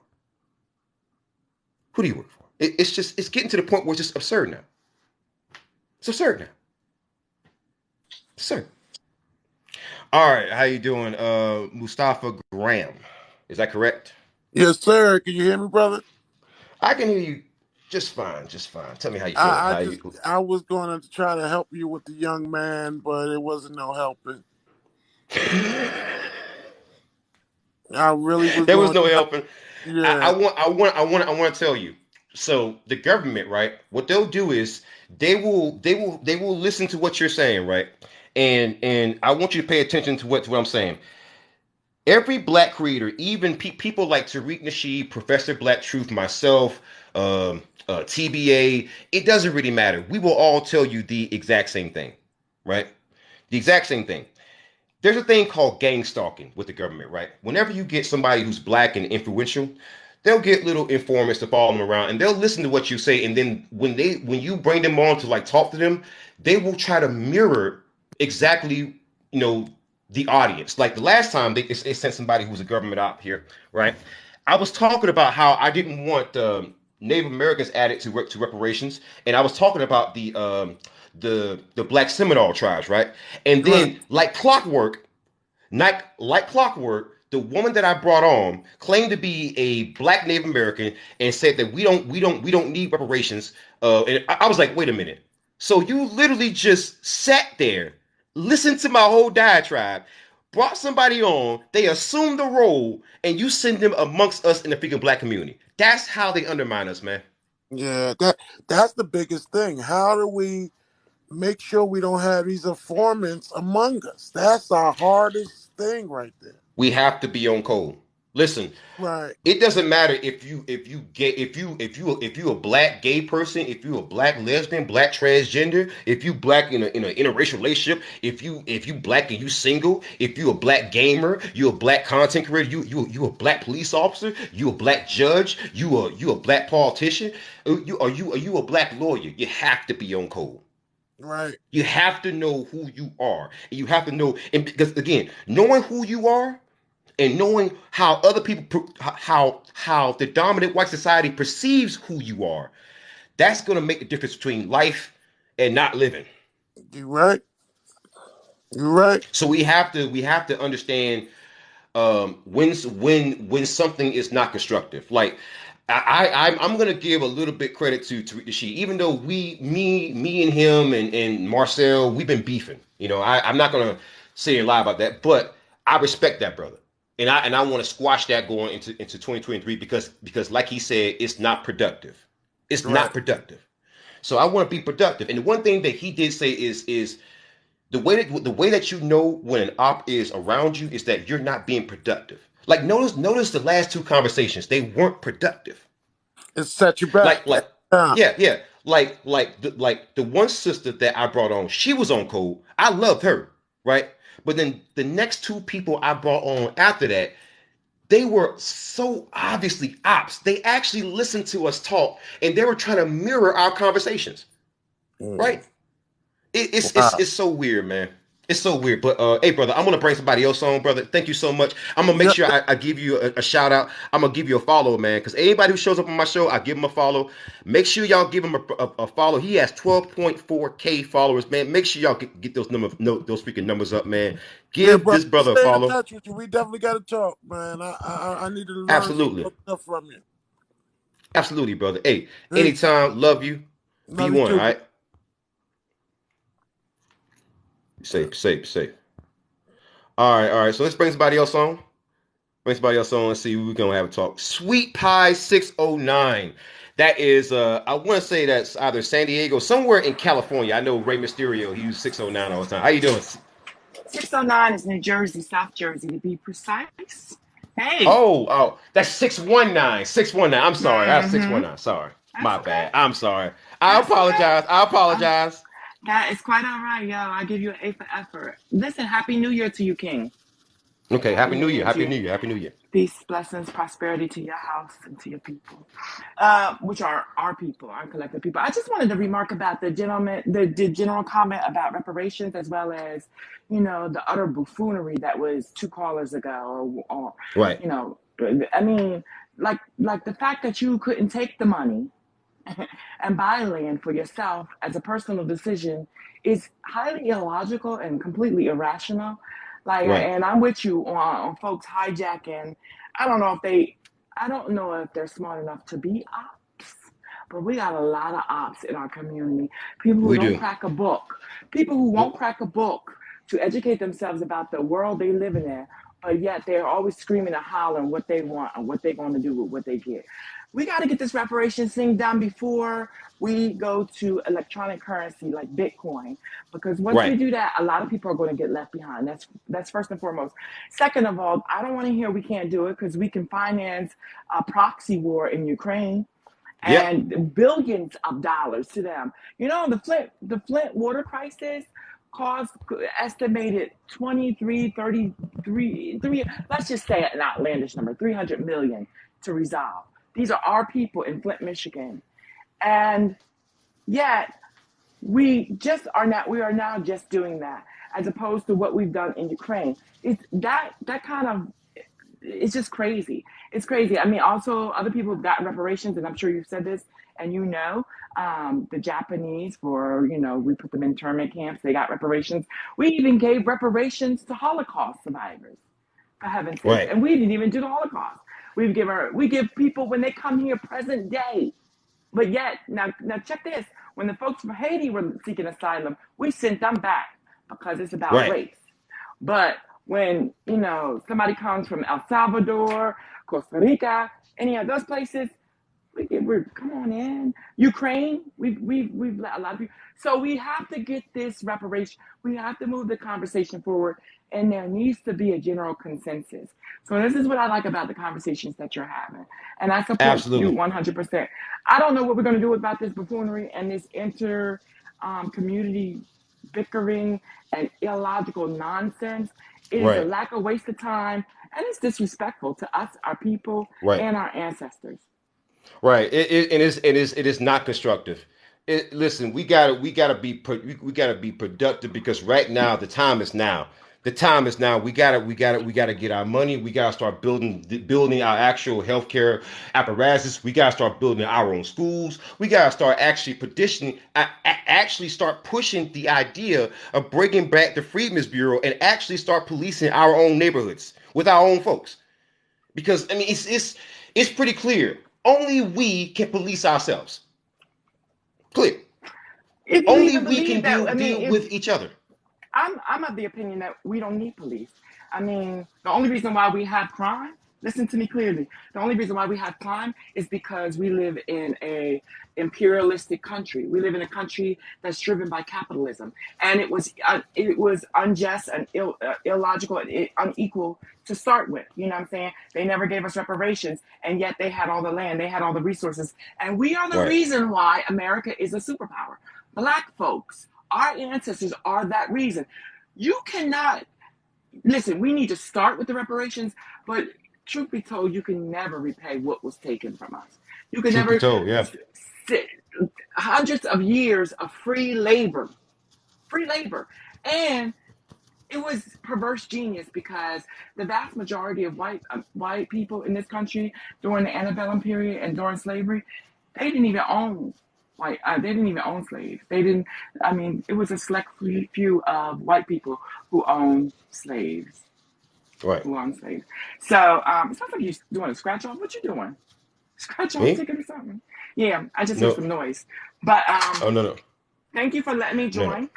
Who do you work for? It's getting to the point where it's just absurd now. It's absurd now. Absurd. All right, how you doing? Mustafa Graham. Is that correct? Yes, sir. Can you hear me, brother? I can hear you just fine, just fine. Tell me how you feeling. How you I was going to try to help you with the young man, but it wasn't no helping. I really was There was going no to help. helping. I Yeah. want to tell you. So the government, right? What they'll do is they will listen to what you're saying, right? And I want you to pay attention to what I'm saying. Every black creator, even people like Tariq Nasheed, Professor Black Truth, myself, TBA, it doesn't really matter. We will all tell you the exact same thing, right? The exact same thing. There's a thing called gang stalking with the government, right? Whenever you get somebody who's black and influential, they'll get little informants to follow them around, and they'll listen to what you say. And then when you bring them on to like talk to them, they will try to mirror exactly, you know, the audience. Like the last time they sent somebody who was a government op here, right? I was talking about how I didn't want Native Americans added to reparations, and I was talking about the Black Seminole tribes, right? And Right. then like clockwork, the woman that I brought on claimed to be a Black Native American and said that we don't need reparations. And I was like, wait a minute. So you literally just sat there, listened to my whole diatribe, brought somebody on, they assumed the role, and you send them amongst us in the freaking Black community. That's how they undermine us, man. Yeah, that's the biggest thing. How do we make sure we don't have these informants among us? That's our hardest thing right there. We have to be on code. Listen, Right. it doesn't matter if you gay if you a black gay person, if you a black lesbian, black transgender, if you black in an interracial relationship, if you black and you single, if you a black gamer, you a black content creator, you a black police officer, you a black judge, you a black politician, you a black lawyer. You have to be on code. Right. You have to know who you are, and you have to know, and because again, knowing who you are and knowing how other people how the dominant white society perceives who you are, that's going to make the difference between life and not living. You right. You right. So we have to understand when something is not constructive. Like I'm gonna give a little bit credit to Rashid, even though me and him and Marcel, we've been beefing. I'm not gonna say a lie about that, but I respect that brother, and I want to squash that going into 2023 because like he said, it's not productive. It's Right. not productive. So I want to be productive, and the one thing that he did say is the way that you know when an op is around you is that you're not being productive. Like notice the last two conversations, they weren't productive. It set you back. Like Yeah. yeah. Like the one sister that I brought on, she was on code. I loved her, right? But then the next two people I brought on after that, they were so obviously ops. They actually listened to us talk and they were trying to mirror our conversations, Mm. right? It's Wow. it's so weird, man. It's so weird. But hey, brother, I'm gonna bring somebody else on, brother. Thank you so much. I'm gonna make Yeah. sure I give you a shout out. I'm gonna give you a follow, man. Because anybody who shows up on my show, I give him a follow. Make sure y'all give him a follow. He has 12.4K followers, man. Make sure y'all get those numbers, no, those freaking numbers up, man. Yeah, Give bro. this We brother a stay in follow. touch with you. We definitely got to talk, man. I need to learn some Absolutely, more stuff from you. absolutely, brother. Hey, Hey, anytime, love you. Be love you one, all too, bro. right? Safe, safe, safe. All right, all right. So let's bring somebody else on. Bring somebody else on and see we're gonna have a talk. Sweet Pie 609. That is I want to say that's either San Diego, somewhere in California. I know Rey Mysterio, he used 609 all the time. How you doing? 609 is New Jersey, South Jersey to be precise. Hey. Oh, that's 619. 619. I'm sorry. That's Mm-hmm. 619. Sorry. That's My okay. bad. I'm sorry. I That's okay. apologize. I Uh, apologize. that is quite all right, yo. I give you an A for effort. Listen, Happy New Year to you, King. Okay, Happy happy New New Year. Year to Happy you. New Year. Happy New Year. Peace, blessings, prosperity to your house and to your people, which are our people, our collective people. I just wanted to remark about the general comment about reparations, as well as, the utter buffoonery that was two callers ago, or Right. you know, I mean, like the fact that you couldn't take the money and buy land for yourself as a personal decision is highly illogical and completely irrational. Like, Right. and I'm with you on folks hijacking. I don't know if they, I don't know if they're smart enough to be ops, but we got a lot of ops in our community. People who We don't do. crack a book, people who won't crack a book to educate themselves about the world they live in, but yet they're always screaming and hollering what they want and what they're going to do with what they get. We got to get this reparations thing done before we go to electronic currency like Bitcoin, because once we Right. do that, a lot of people are going to get left behind. That's first and foremost. Second of all, I don't want to hear we can't do it because we can finance a proxy war in Ukraine Yep. and billions of dollars to them. The Flint water crisis cost estimated 23, 33, 3, let's just say an outlandish number, 300 million to resolve. These are our people in Flint, Michigan. And yet we are now just doing that as opposed to what we've done in Ukraine. It's that kind of it's just crazy. It's crazy. I mean, also other people have gotten reparations, and I'm sure you've said this, and the Japanese we put them in internment camps. They got reparations. We even gave reparations to Holocaust survivors, for heaven's sakes, Right. and we didn't even do the Holocaust. We give people when they come here present day. But yet, now check this. When the folks from Haiti were seeking asylum, we sent them back because it's about Right. race. But when, somebody comes from El Salvador, Costa Rica, any of those places, we're come on in. Ukraine, we've let a lot of people. So we have to get this reparation. We have to move the conversation forward, and there needs to be a general consensus. So this is what I like about the conversations that you're having, and I support you Absolutely. 100%. I don't know what we're going to do about this buffoonery and this community bickering and illogical nonsense. It is a Right. lack of waste of time, and it's disrespectful to us, our people, Right. and our ancestors. Right. It is not constructive. Listen, we gotta be productive because right now the time is now. The time is now. We gotta get our money. We gotta start building our actual healthcare apparatus. We gotta start building our own schools. We gotta start actually petitioning, actually start pushing the idea of bringing back the Freedmen's Bureau and actually start policing our own neighborhoods with our own folks. Because I mean, it's pretty clear. Only we can police ourselves. Clear. If you Only even we believe can that, I mean, deal if with each other. I'm of the opinion that we don't need police. I mean, the only reason why we have crime, listen to me clearly. The only reason why we have crime is because we live in a imperialistic country. We live in a country that's driven by capitalism, and it was unjust and illogical and unequal to start with. You know what I'm saying? They never gave us reparations, and yet they had all the land, they had all the resources, and we are the Right. reason why America is a superpower. Black folks, our ancestors are that reason. You cannot listen. We need to start with the reparations, but truth be told, you can never repay what was taken from us. You can Truth be never told, yeah. sit hundreds of years of free labor, and it was perverse genius because the vast majority of white people in this country during the antebellum period and during slavery, they didn't even own they didn't even own slaves. They didn't. I mean, it was a select few of white people who owned slaves. Right. Who owned slaves. So it sounds like you're doing a scratch off. What you doing? Scratch off Me? ticket or something? Yeah, I just hear No. some noise. But Oh no no thank you for letting me no no. join.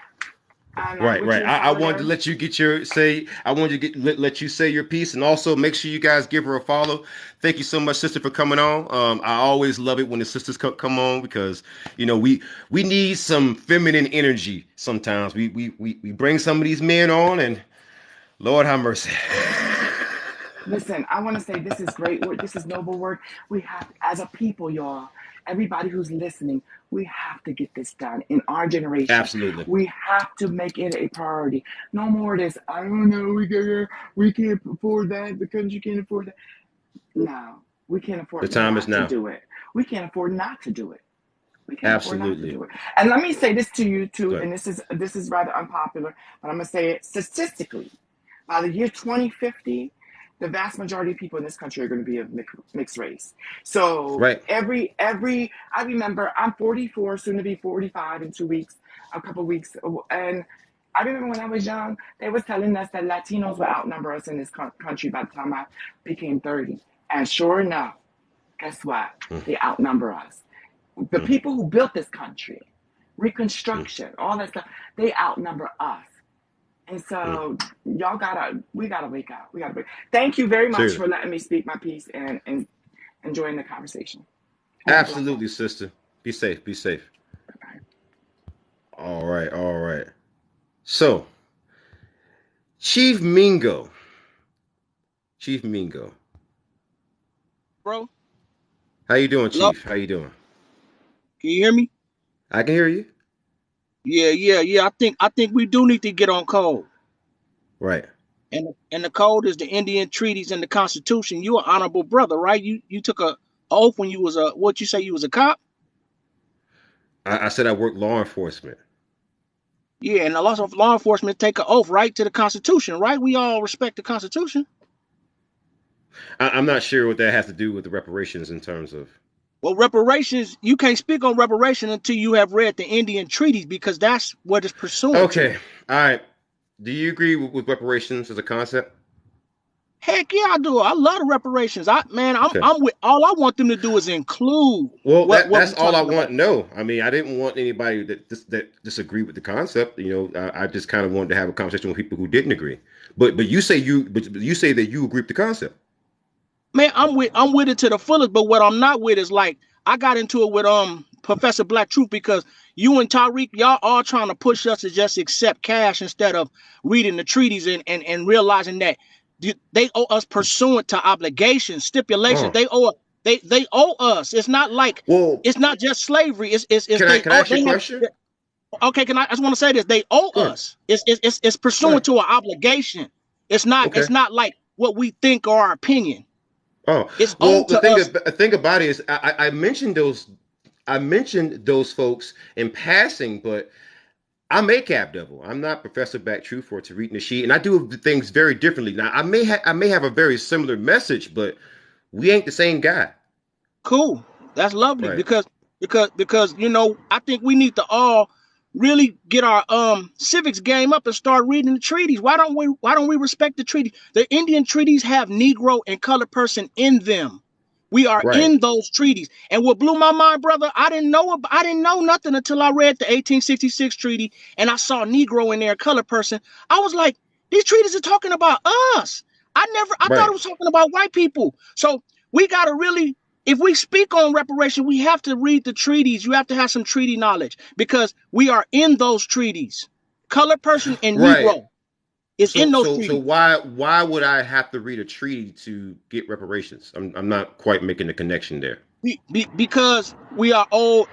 And Right, with right. you in I wanted to solidarity. let you get your say. I wanted to let you say your piece, and also make sure you guys give her a follow. Thank you so much, sister, for coming on. I always love it when the sisters come on because we need some feminine energy. Sometimes we bring some of these men on, and Lord have mercy. Listen, I want to say this is great work. This is noble work. We have, as a people, y'all, everybody who's listening, we have to get this done in our generation. Absolutely. We have to make it a priority. No more of this. I don't know. We can't afford that. The country can't afford that. No, we can't The afford time is not to now. do it. We can't afford not to do it. We can't afford not to Absolutely. do it. And let me say this to you too, Good. and this is rather unpopular, but I'm gonna say it statistically. By the year 2050, the vast majority of people in this country are going to be of mixed race. So Right. I remember I'm 44, soon to be 45 in 2 weeks, a couple of weeks, and I remember when I was young, they was telling us that Latinos would outnumber us in this country by the time I became 30. And sure enough, guess what? Mm, They outnumber us. The mm, people who built this country, mm, Reconstruction, all that stuff, they outnumber us. And mm. so we gotta wake up. We gotta wake. Thank you very much Seriously. for letting me speak my piece and enjoying the conversation. Have a blessed one. Absolutely, sister. Be safe. Be safe. Bye. All right. All right. So, Chief Mingo. Chief Mingo. Bro? How you doing, Hello? Chief? How you doing? Can you hear me? I can hear you. Yeah. I think we do need to get on code. Right. And the code is the Indian treaties and the Constitution. You an honorable brother, right? You took a oath when you was what you say you was a cop? I said I work law enforcement. Yeah, and a lot of law enforcement take an oath, right, to the Constitution, right? We all respect the Constitution. I'm not sure what that has to do with the reparations in terms of. Well, reparations, you can't speak on reparations until you have read the Indian treaties because that's what it's pursuant to. Okay, all right. Do you agree with reparations as a concept? Heck yeah, I do. I love the reparations. Okay. I'm with all I want them to do is include Well, what that's we're all I talking want about. to know. I mean, I didn't want anybody that disagree with the concept. I just kind of wanted to have a conversation with people who didn't agree. But you say that you agree with the concept. Man, I'm with it to the fullest, but what I'm not with is like I got into it with Professor Black Truth because you and Tariq, y'all all trying to push us to just accept cash instead of reading the treaties and realizing that they owe us pursuant to obligations, stipulations. Oh, They owe us. It's not like well, it's not just slavery. It's can I they can I owe ask you a they have question? okay, I just want to say this. They owe Go ahead. us. It's Go pursuant ahead. to an obligation. It's Okay. not like what we think or our opinion. Oh, It's well, owed to us. the thing about it is, I mentioned those folks in passing, but I'm acabdevil. I'm not Professor Back Truth or Tariq Nasheed, and I do things very differently. Now, I may have a very similar message, but we ain't the same guy. Cool. That's lovely Right. because I think we need to all really get our civics game up and start reading the treaties. Why don't we respect the treaty? The Indian treaties have Negro and colored person in them. We are Right. in those treaties. And what blew my mind, brother, I didn't know nothing until I read the 1866 treaty and I saw Negro in there, colored person. I was like, these treaties are talking about us. I thought it Right. was talking about white people. So we gotta really, if we speak on reparation, we have to read the treaties. You have to have some treaty knowledge because we are in those treaties. Colored person and Right. Negro is in those So treaties. why would I have to read a treaty to get reparations? I'm not quite making the connection there. Because we are all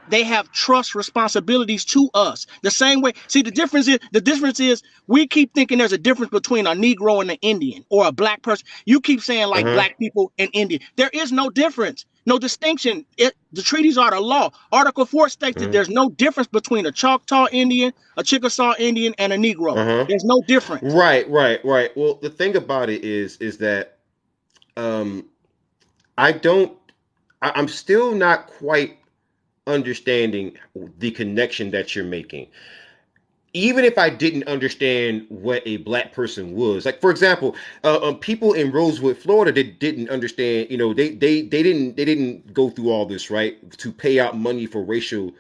they have trust responsibilities to us the same way. See, the difference is we keep thinking there's a difference between a Negro and an Indian or a black person. You keep saying Uh like huh. black people and Indian. There is no difference, no distinction. The treaties are the law. Article 4 states that Uh there's no difference between a Choctaw Indian, a Chickasaw Indian, and a Negro. huh. There's no difference. Right. Well, the thing about it is that um, I don't. I'm still not quite understanding the connection that you're making. Even if I didn't understand what a black person was, like for example, people in Rosewood, Florida, that didn't understand, they didn't go through all this, right, to pay out money for racial,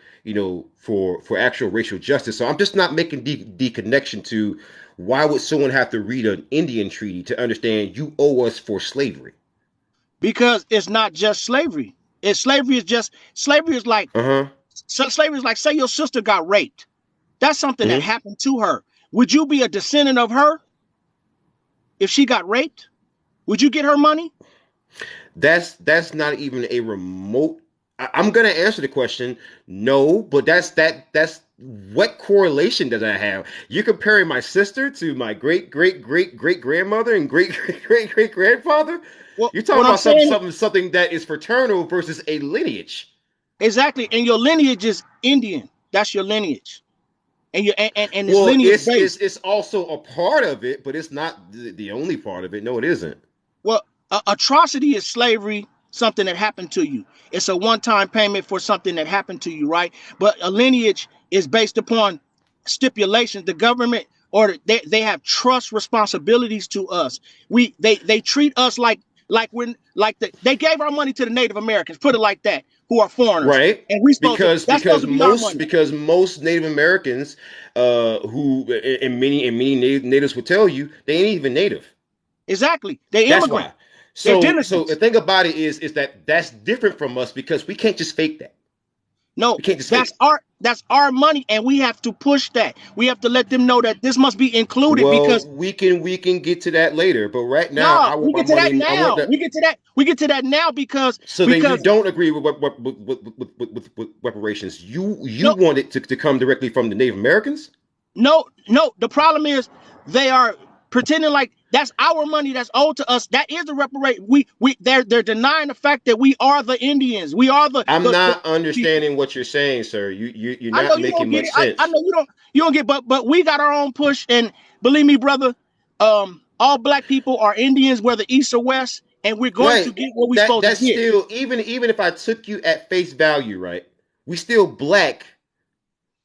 for actual racial justice. So I'm just not making the connection to why would someone have to read an Indian treaty to understand you owe us for slavery. Because it's not just slavery. It's slavery is like Uh huh. slavery is like say your sister got raped. That's something that Hmm. happened to her. Would you be a descendant of her if she got raped? Would you get her money? That's not even a remote. I'm gonna answer the question. No, but that's what correlation does that have? You're comparing my sister to my great grandmother and great grandfather. You're What talking I'm about saying something that is fraternal versus a lineage. exactly, and your lineage is Indian. That's your lineage, and and it's Well, lineage based. it's also a part of it, but it's not the only part of it. No, it isn't. Well, atrocity is slavery, something that happened to you. It's a one-time payment for something that happened to you, right? But a lineage is based upon stipulations. The government or they have trust responsibilities to us. They treat us like when like they gave our money to the Native Americans, put it like that, who are foreigners, Right. and we supposed to that's supposed Because to be our money. most Native Americans, who and many natives would tell you they ain't even native. Exactly, they That's immigrant, why. they're So the denizens. thing about it is that that's different from us because we can't just fake that. No, We can't just fake it. that's our money, and we have to push that. We have to let them know that this must be included Well, because we can get to that later, but right now no, I we want my get to that money. I want now. that. We get to that now because So then you because don't agree with with reparations. You no want it to come directly from the Native Americans? no. The problem is they are pretending like that's our money that's owed to us. That is the reparation. They're denying the fact that we are the Indians. We are I'm the not people. understanding what you're saying, sir. You're I know not you don't making get much it. I sense. know you don't get, but we got our own push, and believe me, brother. all black people are Indians, whether east or west, and we're going to Right. get what we're supposed to That's get. still, even if I took you at face value, right? We still black.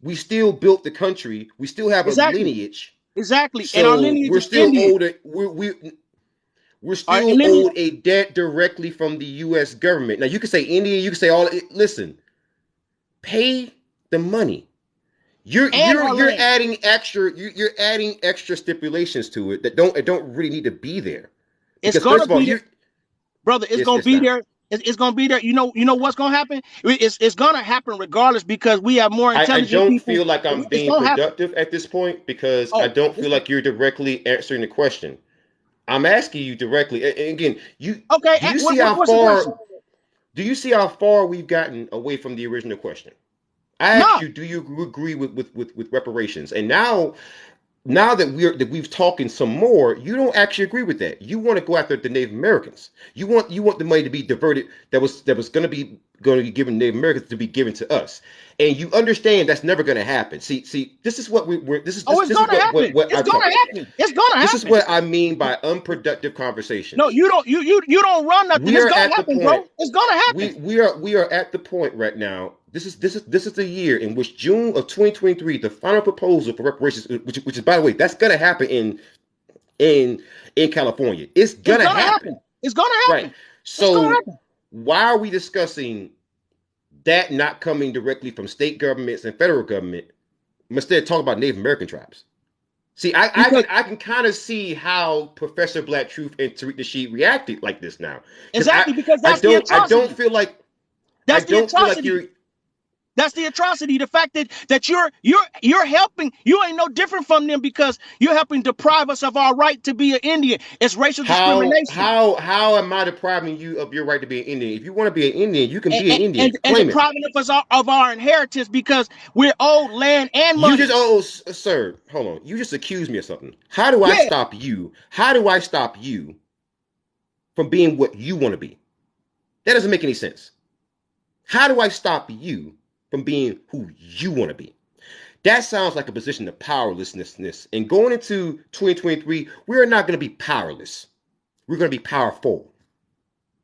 We still built the country. We still have a Exactly. lineage. Exactly. And our So lineage we're is still Indian. owed. We're Our still lineage owed a debt directly from the U.S. government. Now you can say Indian. You can say all. Listen, pay the money. You're and you're our you're land. adding extra. You're adding extra stipulations to it that don't really need to be there. It's Because gonna first of all, be there, brother. It's gonna it's be not. there. It's gonna be there. You know what's gonna happen? It's gonna happen regardless because we have more I intelligent don't people. feel like I'm It's being gonna happen. productive at this point because I Oh, don't feel listen. like you're directly answering the question. I'm asking you directly. And again, you Okay. do you see how What's the question? far we've gotten away from the original question? I asked No, you, do you agree with reparations? And now that we've talking some more, you don't actually agree with that. You want to go after the Native Americans. You want the money to be diverted that was going to be given Native Americans to be given to us. And you understand that's never going to happen. See, this is what we're oh, it's this is gonna happen. what It's I talk. gonna happen. It's gonna This is happen. what I mean by unproductive No, conversations. you don't run nothing. We It's are gonna at the happen, point bro. It's gonna happen. we are at the point right now. This is the year in which June of 2023, the final proposal for reparations, which is by the way, that's gonna happen in in California. It's It's gonna gonna happen, happen. It's gonna right? happen. It's gonna So happen. why are we discussing that not coming directly from state governments and federal government instead of talking about Native American tribes? See, Because I can kind of see how Professor Black Truth and Tariq Nasheed reacted like this now, because exactly because I that's the don't atrocity. feel like That's the atrocity. you're. That's the atrocity. The fact that you're helping. You ain't no different from them because you're helping deprive us of our right to be an Indian. It's racial discrimination. How am I depriving you of your right to be an Indian? If you want to be an Indian, you can And, be an Indian. and Claim it. depriving us of our inheritance because we're owed land and You just money. sir, hold on. You just accused me of something. How do I Yeah, stop you? How do I stop you from being what you want to be? That doesn't make any sense. How do I stop you from being who you want to be? That sounds like a position of powerlessness. And going into 2023, we're not going to be powerless. We're going to be powerful.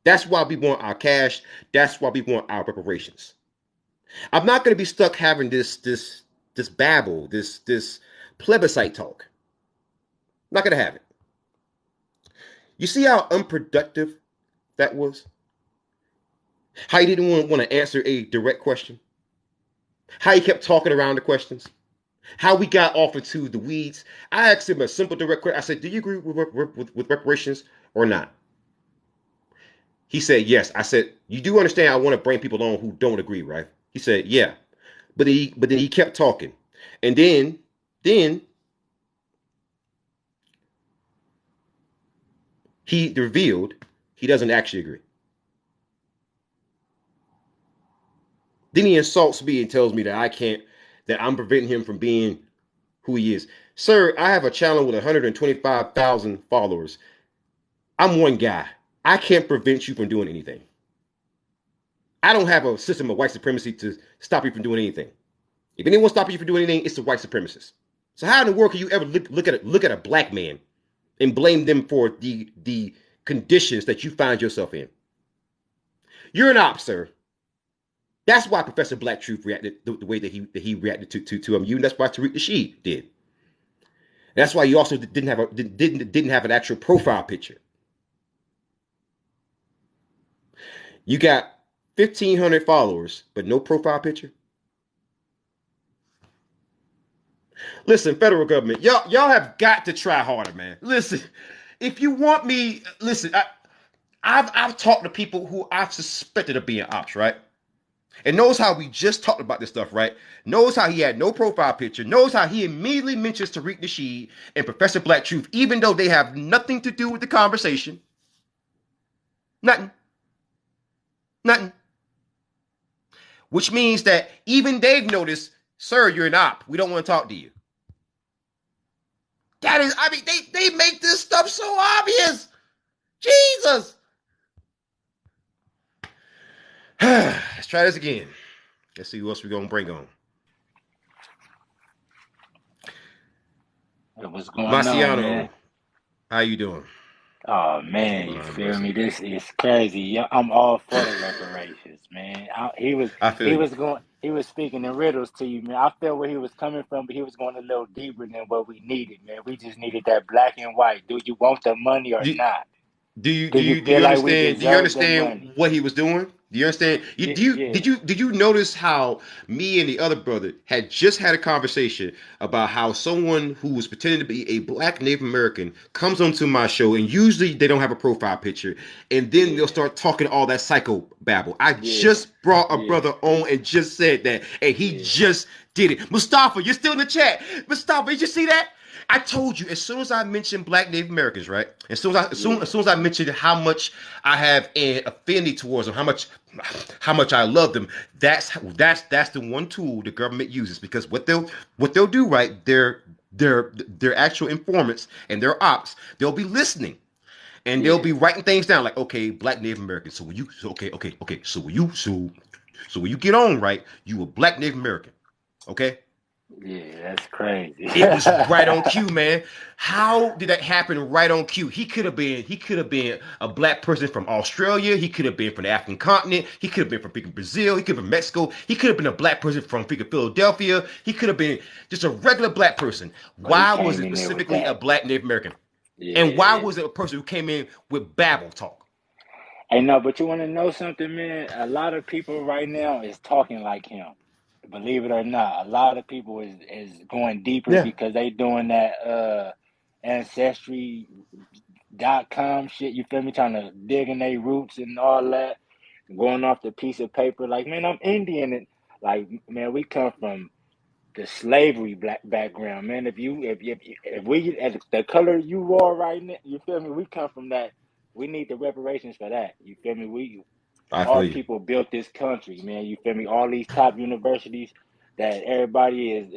That's why we want our cash. That's why we want our reparations. I'm not going to be stuck having this babble, this plebiscite talk. I'm not going to have it. You see how unproductive that was? How he didn't want to answer a direct question? How he kept talking around the questions? How we got off into the weeds? I asked him a simple direct question. I said, do you agree with reparations or not? He said, yes. I said, you do understand I want to bring people on who don't agree, right? He said, yeah. But then he kept talking. And then he revealed he doesn't actually agree. Then he insults me and tells me that I'm preventing him from being who he is. Sir, I have a channel with 125,000 followers. I'm one guy. I can't prevent you from doing anything. I don't have a system of white supremacy to stop you from doing anything. If anyone stops you from doing anything, it's the white supremacists. So how in the world can you ever look at a black man and blame them for the conditions that you find yourself in? You're an op, sir. That's why Professor Black Truth reacted the way that he reacted to you, and that's why Tariq Nasheed did. That's why you also didn't have an actual profile picture. You got 1,500 followers, but no profile picture. Listen, federal government, y'all have got to try harder, man. Listen, if you want me, listen. I've talked to people who I've suspected of being ops, right? And knows how we just talked about this stuff, right? Knows how he had no profile picture. Knows how he immediately mentions Tariq Nasheed and Professor Black Truth, even though they have nothing to do with the conversation. Nothing. Nothing. Which means that even they've noticed, sir, you're an op. We don't want to talk to you. That is, I mean, they make this stuff so obvious. Jesus. Let's try this again. Let's see who else we're going to bring on. What's going on, Marciano. man? How you doing? Oh man, you Lord have feel me? mercy. This is crazy. Yeah, I'm all for the reparations, man. He was I feel he you. was going he was speaking in riddles to you, man. I felt where he was coming from, but he was going a little deeper than what we needed, man. We just needed that black and white. Do you want the money or Do, not? do you Do do you you do feel you like we understand? Do you deserve the understand money? what he was doing? Do you understand? You Yeah, do you yeah, did you notice how me and the other brother had just had a conversation about how someone who was pretending to be a black Native American comes onto my show, and usually they don't have a profile picture, and then they'll yeah, start talking all that psycho babble. I yeah, just brought a yeah, brother on and just said that, and he yeah, just did it. Mustafa, you're still in the chat. Mustafa, did you see that? I told you as soon as I mentioned Black Native Americans, right? As yeah, soon as I mentioned how much I have an affinity towards them, how much I love them. That's the one tool the government uses because what they'll do, right? Their actual informants and their ops, they'll be listening and they'll yeah, be writing things down like, okay, Black Native American. So when you so okay. So when you get on, right, you a Black Native American, okay? yeah. That's crazy. It was right on cue, man. How did that happen right on cue? He could have been a black person from Australia. He could have been from the African continent. He could have been from freaking Brazil. He could have been Mexico. He could have been a black person from freaking Philadelphia. He could have been just a regular black person. But he Why was came it in there with specifically a that. black Native American? And why Yeah. was it a person who came in with babble talk? Hey, no, but you want to know something, man? A lot of people right now is talking like him. Believe it or not, a lot of people is going deeper Yeah, because they doing that ancestry.com shit. You feel me? Trying to dig in their roots and all that. Going off the piece of paper, like man, I'm Indian, and like man, we come from the slavery black background, man. If we as the color you are right now, you feel me? We come from that. We need the reparations for that. You feel me? We I our feel you. people built this country, man. You feel me? All these top universities that everybody is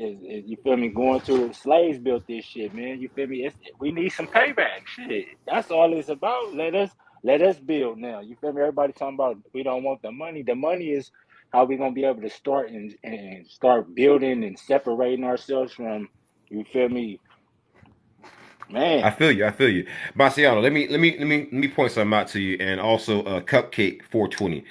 you feel me going to. Slaves built this shit, man. You feel me? We need some payback. Shit, that's all it's about. Let us build now. You feel me? Everybody talking about we don't want the money. The money is how we gonna be able to start and start building and separating ourselves from. You feel me, I man? feel you. I feel you. Marciano, let me point something out to you, and also Cupcake 420.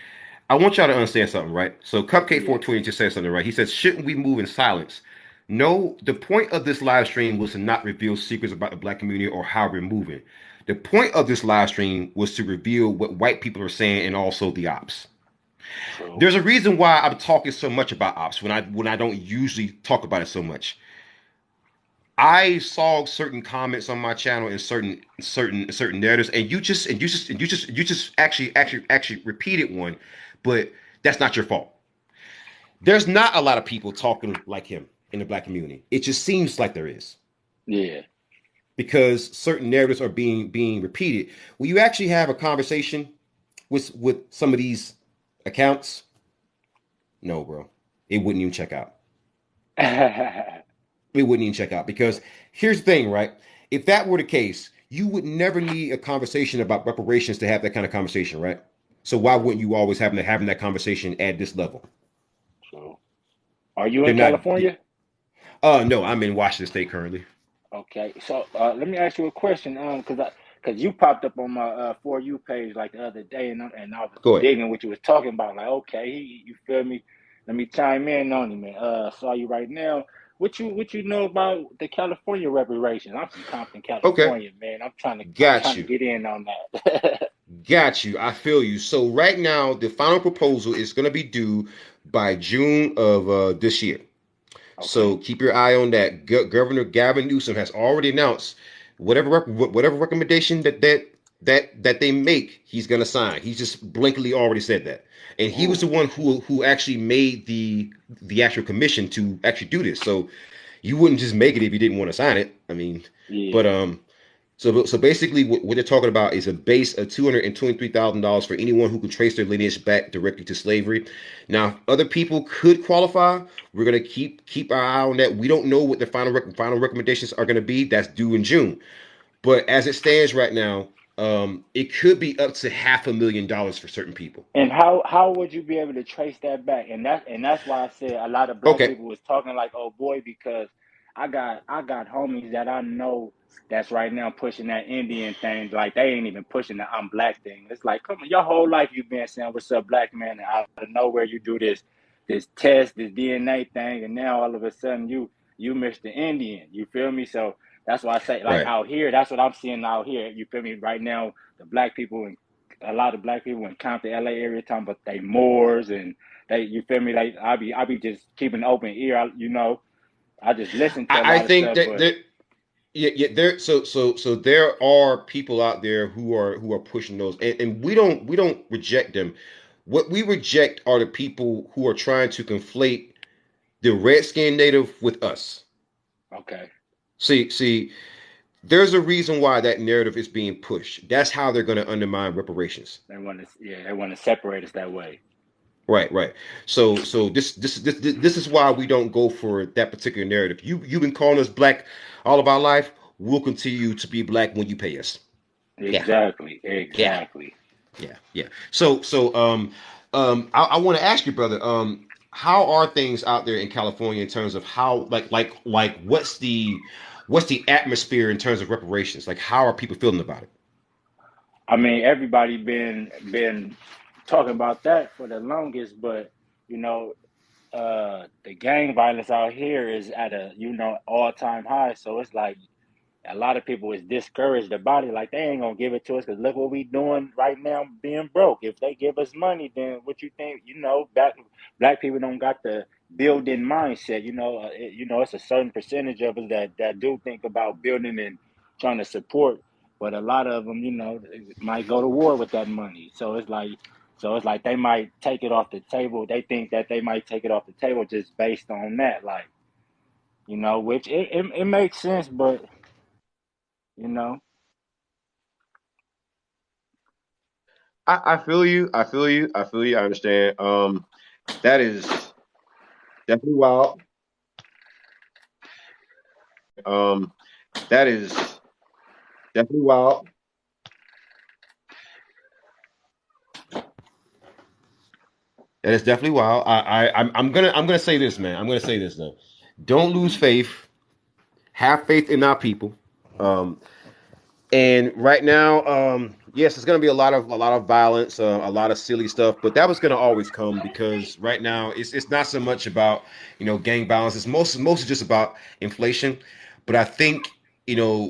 I want y'all to understand something, right? So Cupcake Yeah, 420 just said something, right? He says, "Shouldn't we move in silence?" No, the point of this live stream was to not reveal secrets about the black community or how we're moving. The point of this live stream was to reveal what white people are saying and also the ops. true. There's a reason why I'm talking so much about ops when I don't usually talk about it so much. I saw certain comments on my channel and certain narratives, and you just actually repeated one, but that's not your fault. There's not a lot of people talking like him in the black community. It just seems like there is Yeah. because certain narratives are being repeated. Will you actually have a conversation with some of these accounts? No, bro. It wouldn't even check out. It wouldn't even check out because here's the thing, right? If that were the case, you would never need a conversation about reparations to have that kind of conversation, right? So why True. wouldn't you always having that conversation at this level? True. Are you They're in not. California? No, I'm in Washington State currently. Okay, so let me ask you a question, cause you popped up on my for you page like the other day, and I was Go ahead. digging what you was talking about. Like, okay, you feel me? Let me chime in on it, man. Saw you right now. What you know about the California reparations? I'm from Compton, Okay, California, man. I'm got trying to you. get in on that. Got you. I feel you. So right now, the final proposal is going to be due by June of this year. So Okay. keep your eye on that. Governor Gavin Newsom has already announced whatever recommendation that they make, he's gonna sign. He's just blankly already said that, and he was the Ooh. one who actually made the actual commission to actually do this. So you wouldn't just make it if you didn't want to sign it. I mean, but Yeah. so basically, what they're talking about is a base of $223,000 for anyone who can trace their lineage back directly to slavery. Now, other people could qualify. We're gonna keep our eye on that. We don't know what the final recommendations are gonna be. That's due in June. But as it stands right now, it could be up to $500,000 for certain people. And how would you be able to trace that back? And that's why I said a lot of black Okay. people was talking like, oh boy, because I got homies that I know that's right now pushing that Indian thing. Like they ain't even pushing the I'm black thing. It's like, come on, your whole life you've been saying what's up, black man, and out of nowhere you do this test, this DNA thing, and now all of a sudden you Mr. Indian. You feel me? So that's why I say like Right. out here, that's what I'm seeing out here. You feel me? Right now, the black people and a lot of black people in Compton, LA area talking about they Moors and they, you feel me? Like I be just keeping an open ear. I just listen to a I lot of think stuff, that but yeah, there. So there are people out there who are pushing those, and we don't reject them. What we reject are the people who are trying to conflate the redskin native with us. okay, See, there's a reason why that narrative is being pushed. That's how they're going to undermine reparations. they want to separate us that way. Right. So this is why we don't go for that particular narrative. You've been calling us black all of our life. We'll continue to be black when you pay us. Yeah, Exactly, yeah, exactly. yeah. I want to ask you, brother. How are things out there in California in terms of how like what's the atmosphere in terms of reparations? Like, how are people feeling about it? I mean, everybody been talking about that for the longest, but you know, the gang violence out here is at a all time high. So it's like a lot of people is discouraged about it. Like they ain't gonna give it to us because look what we doing right now, being broke. If they give us money, then what you think? Black people don't got the building mindset. It's a certain percentage of us that do think about building and trying to support, but a lot of them, might go to war with that money. So it's like they might take it off the table. They think that they might take it off the table just based on that, like which it makes sense, but you know. I feel you. I feel you. I feel you. I understand. That is definitely wild. Um, that is definitely wild. That is definitely wild. I'm gonna say this, man. I'm gonna say this though. Don't lose faith. Have faith in our people. Um, and right now, yes, it's gonna be a lot of violence, a lot of silly stuff, but that was gonna always come because right now it's not so much about gang violence. It's mostly just about inflation. But I think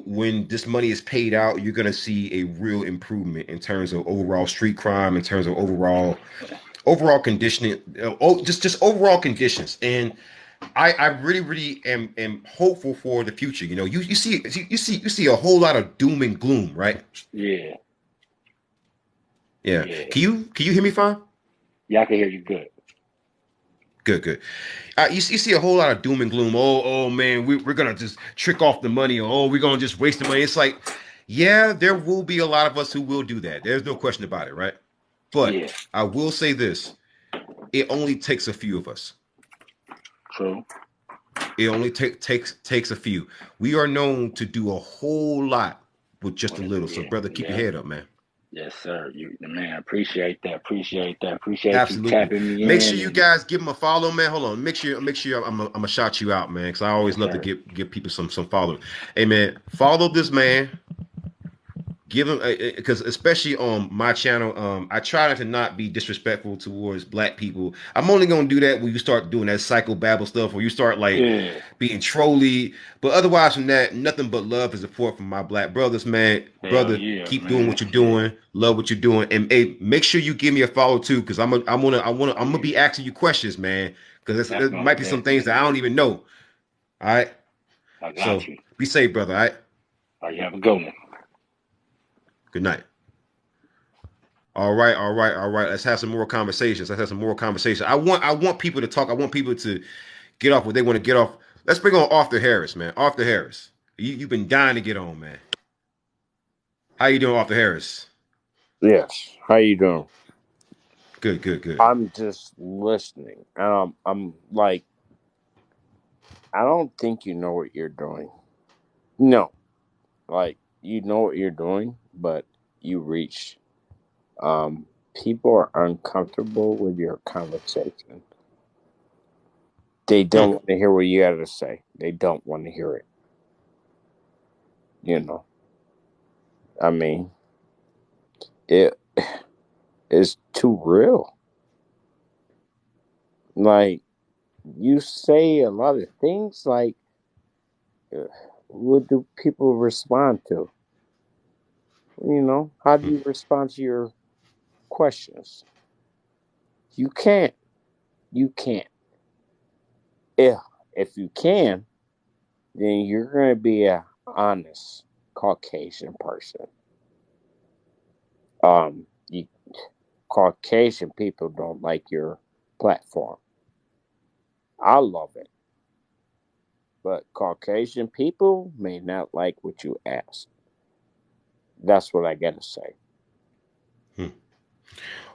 when this money is paid out, you're gonna see a real improvement in terms of overall street crime, in terms of overall conditioning, just overall conditions. And I really am hopeful for the future. You see a whole lot of doom and gloom, right? Yeah, Yeah. yeah, Can you hear me fine? yeah. I can hear you good. Good. You see a whole lot of doom and gloom. Oh man, we're gonna just trick off the money, or we're gonna just waste the money. It's like, yeah, there will be a lot of us who will do that. There's no question about it, right? But Yeah, I will say this: it only takes a few of us. true. It only takes a few. We are known to do a whole lot with just a little. So, Yeah, brother, keep your yeah. head up, man. Yes, sir. You, the man. Appreciate that. Appreciate that. Appreciate you Absolutely. tapping me Make sure in you and guys give him a follow, man. Hold on. Make sure I'm gonna shout you out, man, because I always yes, love to sir. give people some follow. Hey, man, follow this man. Give him because especially on my channel, I try to not be disrespectful towards black people. I'm only gonna do that when you start doing that psycho-babble stuff, or you start like Yeah. being trolly. But otherwise, from that, nothing but love and support from my black brothers, man. Hell Brother, yeah, keep doing man. what you're doing. Love what you're doing, and hey, make sure you give me a follow too, because I'm gonna be asking you questions, man. Because there might be some things Definitely. that I don't even know. All right, I got so you. be safe, brother. All right, All right, you have a good one. good night. All right. Let's have some more conversations. I want people to talk. I want people to get off what they want to get off. Let's bring on Arthur Harris, man. Arthur Harris. You've been dying to get on, man. How you doing, Arthur Harris? Yes. How you doing? Good. I'm just listening. I'm like, I don't think you know what you're doing. No, like you know what you're doing, but you reach. People are uncomfortable with your conversation. They don't want to hear what you got to say. They don't want to hear it. You know, I mean, it is too real. Like, you say a lot of things, like, what do people respond to? You know, how do you respond to your questions? You can't. You can't. If you can, then you're going to be a honest Caucasian person. You Caucasian people don't like your platform. I love it. But Caucasian people may not like what you ask. That's what I got to say.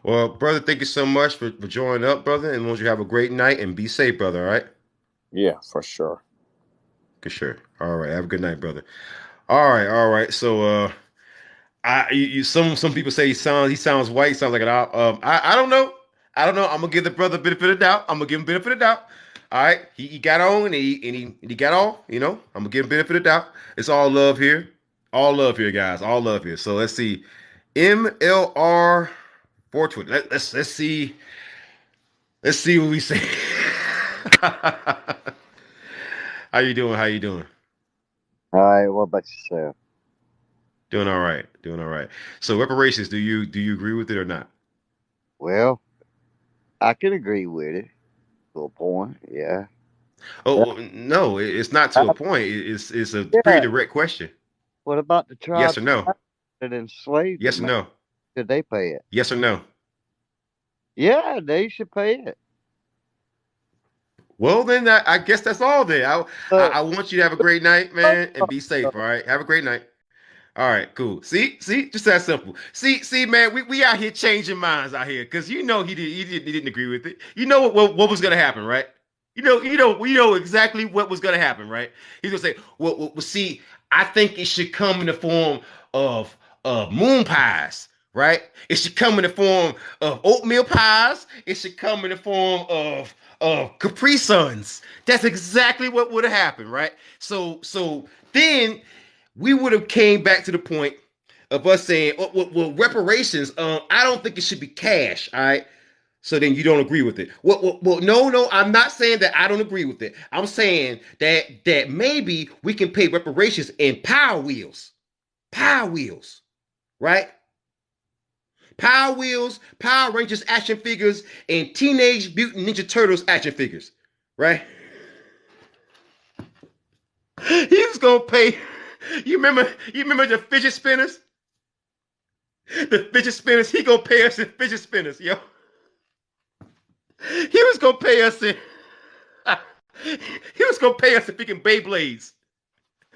Well, brother, thank you so much for joining up, brother. And won't you have a great night and be safe, brother, all right? Yeah, for sure. For sure. All right. Have a good night, brother. All right, all right. So some people say he sounds white, sounds like an I don't know. I don't know. I'm gonna give the brother benefit of doubt. I'm gonna give him benefit of doubt. All right. He got on and he got off, you know. I'm gonna give him benefit of doubt. It's all love here. All love here, guys. All love here. So let's see. MLR 420. Let's see. Let's see what we say. How you doing? How you doing? All right, what about yourself? Doing all right. Doing all right. So reparations, do you agree with it or not? Well, I can agree with it to a point. Yeah. Oh Yeah. well, no, it's not to a point. It's a pretty Yeah. direct question. What about the Yes tribes or no? that enslaved Yes them, or man? no? Did they pay it? Yes or no? Yeah, they should pay it. Well, then I guess that's all. Then Look, I want you to have a great night, man, and be safe. All right, have a great night. All right, cool. See, just that simple. See, man, we out here changing minds out here because you know he didn't agree with it. You know what was gonna happen, right? We know exactly what was gonna happen, right? He's gonna say, well, see, I think it should come in the form of moon pies, right? It should come in the form of oatmeal pies. It should come in the form of Capri Suns. That's exactly what would have happened, right? So then we would have came back to the point of us saying, well, reparations. I don't think it should be cash. All right. So then you don't agree with it. Well, no. I'm not saying that I don't agree with it. I'm saying that maybe we can pay reparations in Power Wheels, right? Power Wheels, Power Rangers action figures, and Teenage Mutant Ninja Turtles action figures, right? He was gonna pay. You remember the fidget spinners? The fidget spinners, he gonna pay us in fidget spinners, yo. He was gonna pay us in he was gonna pay us in freaking Beyblades.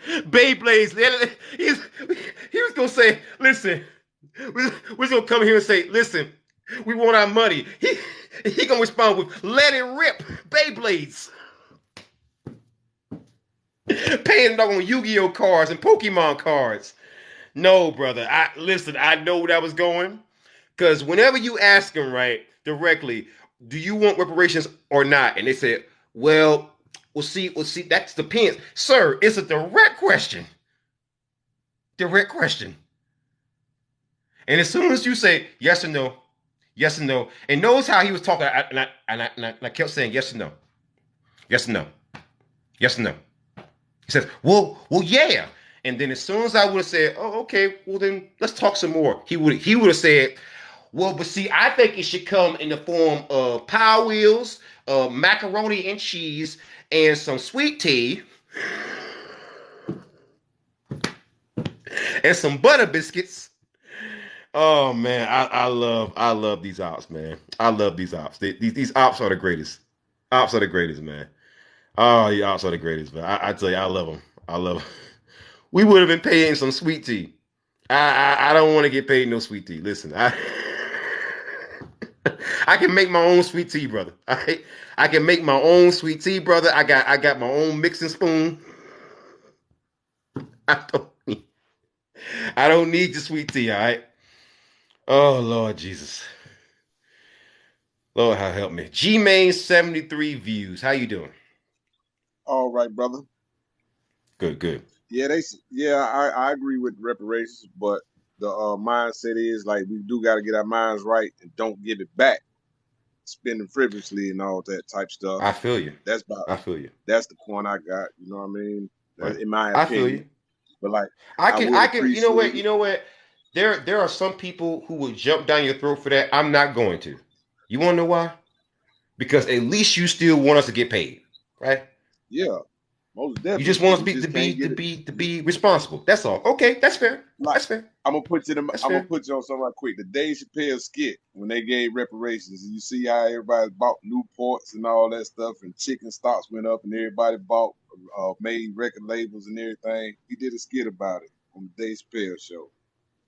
Beyblades. He was gonna say, listen, we're gonna come here and say, listen, we want our money. He gonna respond with let it rip, Beyblades. Paying it on Yu-Gi-Oh cards and Pokemon cards. No, brother. I know where that was going. Because whenever you ask them right directly, do you want reparations or not? And they said, we'll see, that's depends. Sir, it's a direct question. Direct question. And as soon as you say yes or no, and knows how he was talking, and I kept saying yes or no, yes or no, yes or no. He says, well, yeah. And then as soon as I would have said, oh, okay, well then let's talk some more. He would have said, well, but see, I think it should come in the form of Power Wheels, macaroni and cheese, and some sweet tea, and some butter biscuits. Oh man, I love these ops, man. I love these ops. These ops are the greatest. Ops are the greatest, man. Oh, the ops are the greatest, man. I tell you, I love them. I love them. We would have been paying some sweet tea. I don't want to get paid no sweet tea. Listen, I can make my own sweet tea, brother. I can make my own sweet tea, brother. I got my own mixing spoon. I don't need, I don't need the sweet tea, all right? Oh Lord Jesus. Lord, how help me. G Main 73 views. How you doing? All right, brother. Good. Yeah, I agree with reparations, but the mindset is like we do got to get our minds right and don't give it back, spending frivolously and all that type stuff. I feel you. That's about I feel you. that's the point I got. You know what I mean? Right. In my I feel opinion, you. but like I I can would I can you know appreciate what? it. You know what? There are some people who would jump down your throat for that. I'm not going to. You want to know why? Because at least you still want us to get paid, right? Yeah, most You just definitely. want us We just can't get it. to be responsible. That's all. Okay, that's fair. Like That's fair. That's I'm gonna fair. put you on something right quick. The Dave Chappelle skit when they gave reparations, and you see how everybody bought Newports and all that stuff, and chicken stocks went up, and everybody bought made record labels and everything. He did a skit about it on the Dave Chappelle show.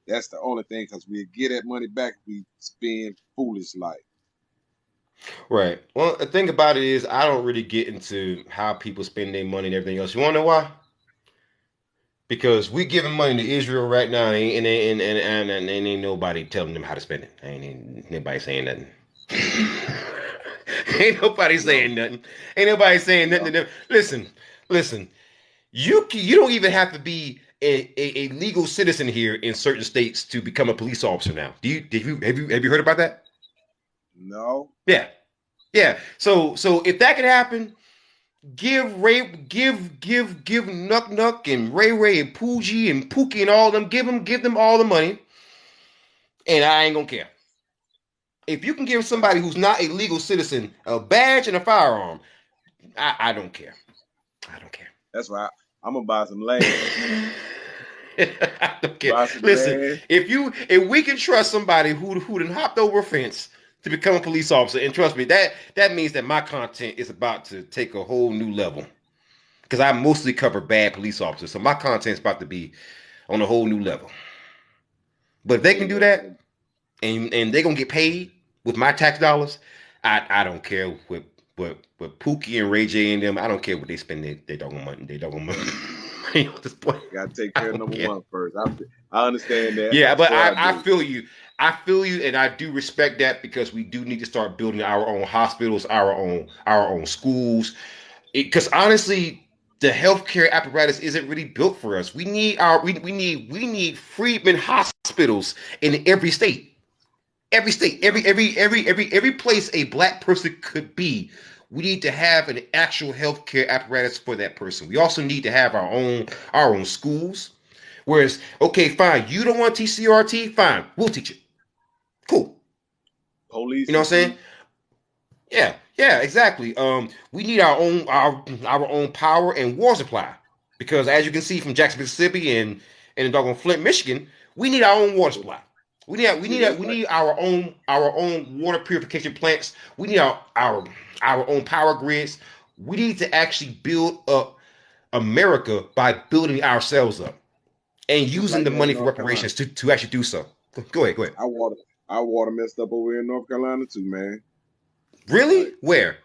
That's the only thing, because we get that money back if we spend foolish like. Right. Well, the thing about it is, I don't really get into how people spend their money and everything else. You want to know why? Because we giving money to Israel right now, and ain't nobody telling them how to spend it. Ain't nobody saying nothing. Ain't nobody Yeah, saying nothing. Ain't nobody saying nothing yeah. to them. Listen. You don't even have to be a legal citizen here in certain states to become a police officer now. Have you heard about that? No, Yeah, yeah. So if that could happen, give Nuck Nuck and Ray and Poogie and Pookie and all of them, give them all the money, and I ain't gonna care. If you can give somebody who's not a legal citizen a badge and a firearm, I don't care. I don't care. that's right. I'm gonna buy some land. I don't care. Buy some Listen, land. if we can trust somebody who done hopped over a fence to become a police officer, and trust me, that means that my content is about to take a whole new level. Because I mostly cover bad police officers, so my content is about to be on a whole new level. But if they Hey can do man, that, and they're gonna get paid with my tax dollars, I don't care what Pookie and Ray J and them. I don't care what they spend their doggone money. They doggone money. At this point, gotta take I care of don't number care. one first. I understand that. Yeah, but So I I do. feel you. I feel you, and I do respect that because we do need to start building our own hospitals, our own schools. Because honestly, the healthcare apparatus isn't really built for us. We need Freedmen hospitals in every state. Every state, Yeah, every place a black person could be. We need to have an actual healthcare apparatus for that person. We also need to have our own schools. Whereas, okay, fine, you don't want to teach CRT, fine, we'll teach it. Cool. You know policing what I'm saying? too. Yeah, exactly. We need our own power and water supply because, as you can see from Jackson, Mississippi, and doggone Flint, Michigan, we need our own water supply. We need we See, need that's we like need our own water purification plants. We need our own power grids. We need to actually build up America by building ourselves up and just using like the that in money for North Carolina. reparations to actually do so. Go ahead. Go ahead. Our water, our water messed up over here in North Carolina too, man. Really? Like Where?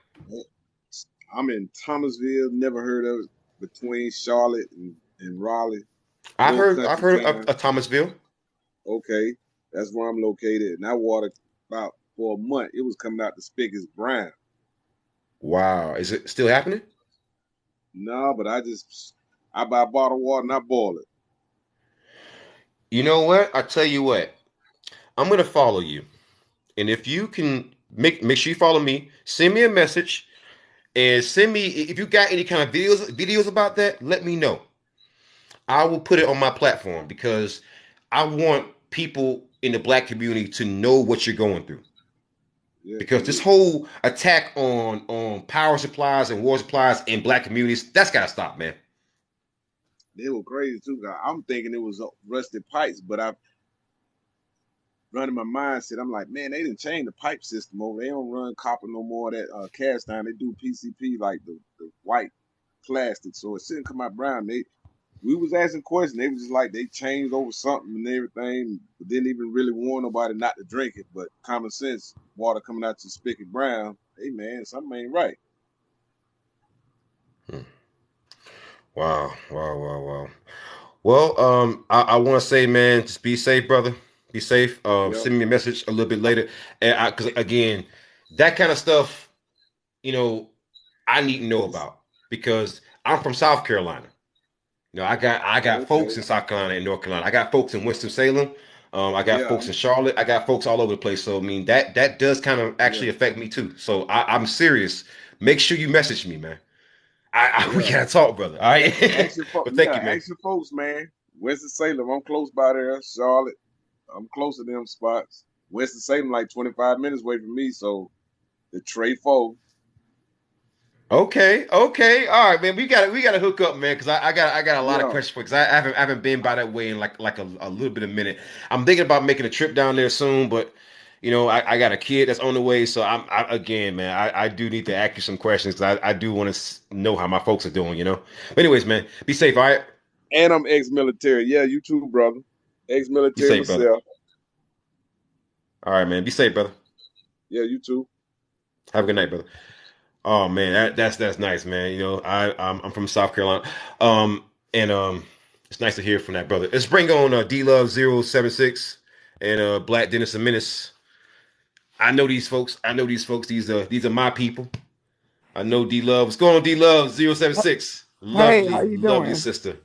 I'm in Thomasville, never heard of it, between Charlotte and Raleigh, I've little heard I've country heard of, town. of Thomasville. Okay, that's where I'm located. And that water, about for a month, it was coming out the spigot as brown. Wow, is it still happening? No, but I buy bottled water and I boil it. You know what? I tell you what. I'm gonna follow you, and if you can make sure you follow me, send me a message and send me if you got any kind of videos about that. Let me know. I will put it on my platform because I want people in the black community to know what you're going through. Yeah, Because this cause whole attack on power supplies and water supplies in black communities, that's gotta stop, man. they were crazy too. 'Cause I'm thinking it was rusted pipes, but I running my mindset. I'm like, man, they didn't change the pipe system over. They don't run copper no more. That cast iron, they do PCP like the white plastic, so it shouldn't come out brown. We was asking questions. They was just like they changed over something and everything, but didn't even really warn nobody not to drink it. But common sense, water coming out your spigot brown. Hey man, something ain't right. Hmm. Wow. Well, I want to say, man, just be safe, brother. Be safe. Yep. Send me a message a little bit later, and because again, that kind of stuff, you know, I need to know Cause about. because I'm from South Carolina. You know, I got folks Okay. in South Carolina and North Carolina. I got folks in Winston Salem. I got Yeah. folks in Charlotte. I got folks all over the place. So I mean that does kind of Yeah. actually affect me too. So I'm serious. Make sure you message me, man. We Yeah. gotta talk, brother. All right. But thank you, man. Ask your folks, man. Winston Salem, I'm close by there. Charlotte, I'm close to them spots. Winston Salem, like 25 minutes away from me. So the Trey Foe. Okay, okay, all right, man. We gotta hook up, man, because I got a lot of Yeah. questions for because I haven't been by that way in like a little bit of minute. I'm thinking about making a trip down there soon, but you know I got a kid that's on the way, so again, man. I do need to ask you some questions because I do want to know how my folks are doing, you know. But anyways, man, be safe, all right. And I'm ex-military. Yeah, you too, brother. Be Ex-military safe, brother. myself. All right, man. Be safe, brother. Yeah, you too. Have a good night, brother. Oh man, that's nice, man. You know, I'm from South Carolina, and it's nice to hear from that brother. Let's bring on D Love 076 and Black Dennis a Menace. I know these folks. I know these folks. These are my people. I know D Love. What's going on, D Love 076? Hey, how Lovely, you lovely doing? sister,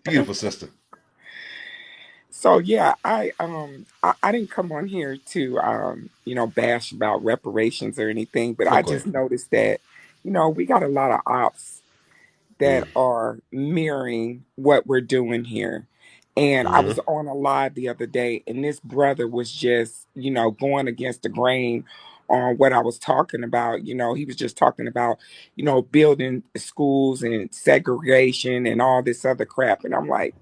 beautiful sister. So yeah, I didn't come on here to bash about reparations or anything, but No, I go just ahead. noticed that we got a lot of ops Mm, that are mirroring what we're doing here. And I was mm-hmm. on a live the other day, and this brother was just, going against the grain on what I was talking about. He was just talking about, building schools and segregation and all this other crap. And I'm like,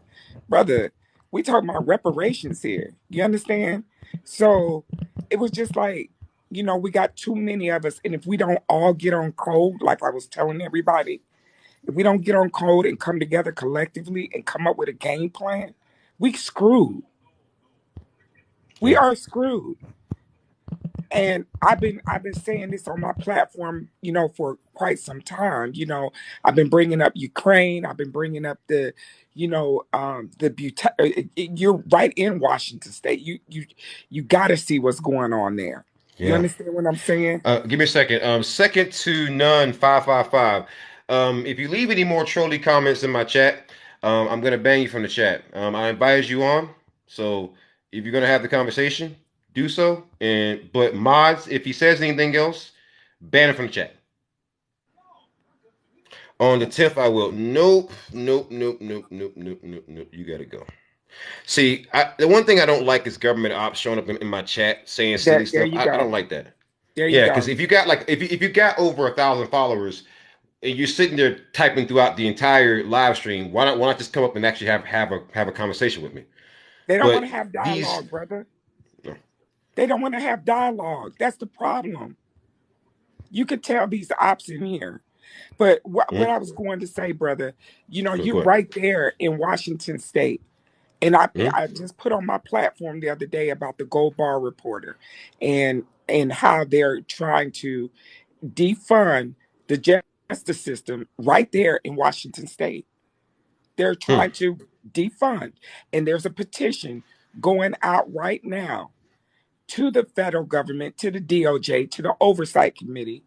brother, we talking about reparations here. You understand? So it was just like, we got too many of us. And if we don't all get on code, like I was telling everybody, if we don't get on code and come together collectively and come up with a game plan, we screwed. We Yeah, are screwed. And I've been saying this on my platform, for quite some time. I've been bringing up Ukraine. I've been bringing up you're right in Washington State. You got to see what's going on there. You yeah. understand what I'm saying? Give me a second. Second to none 555. If you leave any more trolly comments in my chat, I'm gonna ban you from the chat. I invited you on, so if you're gonna have the conversation, do so. And but mods, if he says anything else, ban him from the chat. On the 10th, I will. Nope, nope, nope, nope, nope, nope, nope, nope. You gotta go. See, the one thing I don't like is government ops showing up in my chat saying silly There stuff. you I don't go. like that. There you Yeah, because go. if you got over 1,000 followers and you're sitting there typing throughout the entire live stream, why not just come up and actually have a conversation with me? They don't want But to have these, dialogue, brother. They don't want to have dialogue. That's the problem. You could tell these ops in here. But what I mm, was going to say, brother, you're go ahead. right there in Washington State. And Mm, I just put on my platform the other day about the Gold Bar Reporter and how they're trying to defund the justice system right there in Washington State. They're mm, trying to defund. And there's a petition going out right now to the federal government, to the DOJ, to the Oversight Committee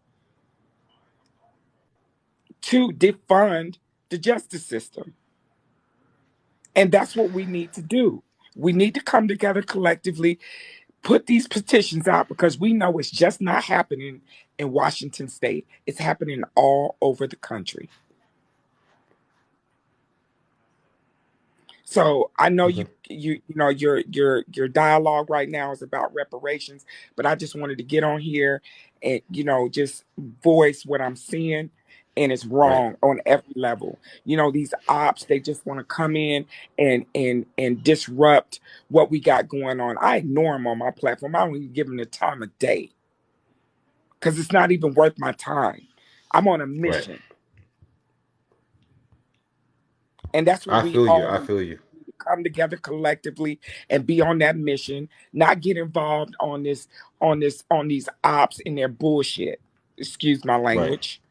to defund the justice system. And that's what we need to do. We need to come together collectively, put these petitions out because we know it's just not happening in Washington state. It's happening all over the country. So I know okay. your dialogue right now is about reparations, but I just wanted to get on here and just voice what I'm seeing, and it's Right. wrong on every level. These ops, they just want to come in and disrupt what we got going on. I ignore them on my platform. I don't even give them the time of day because it's not even worth my time. I'm on a Right. mission. And that's what I we feel you. all I need feel you. to come together collectively and be on that mission, not get involved on these ops and their bullshit. Excuse my Right. language.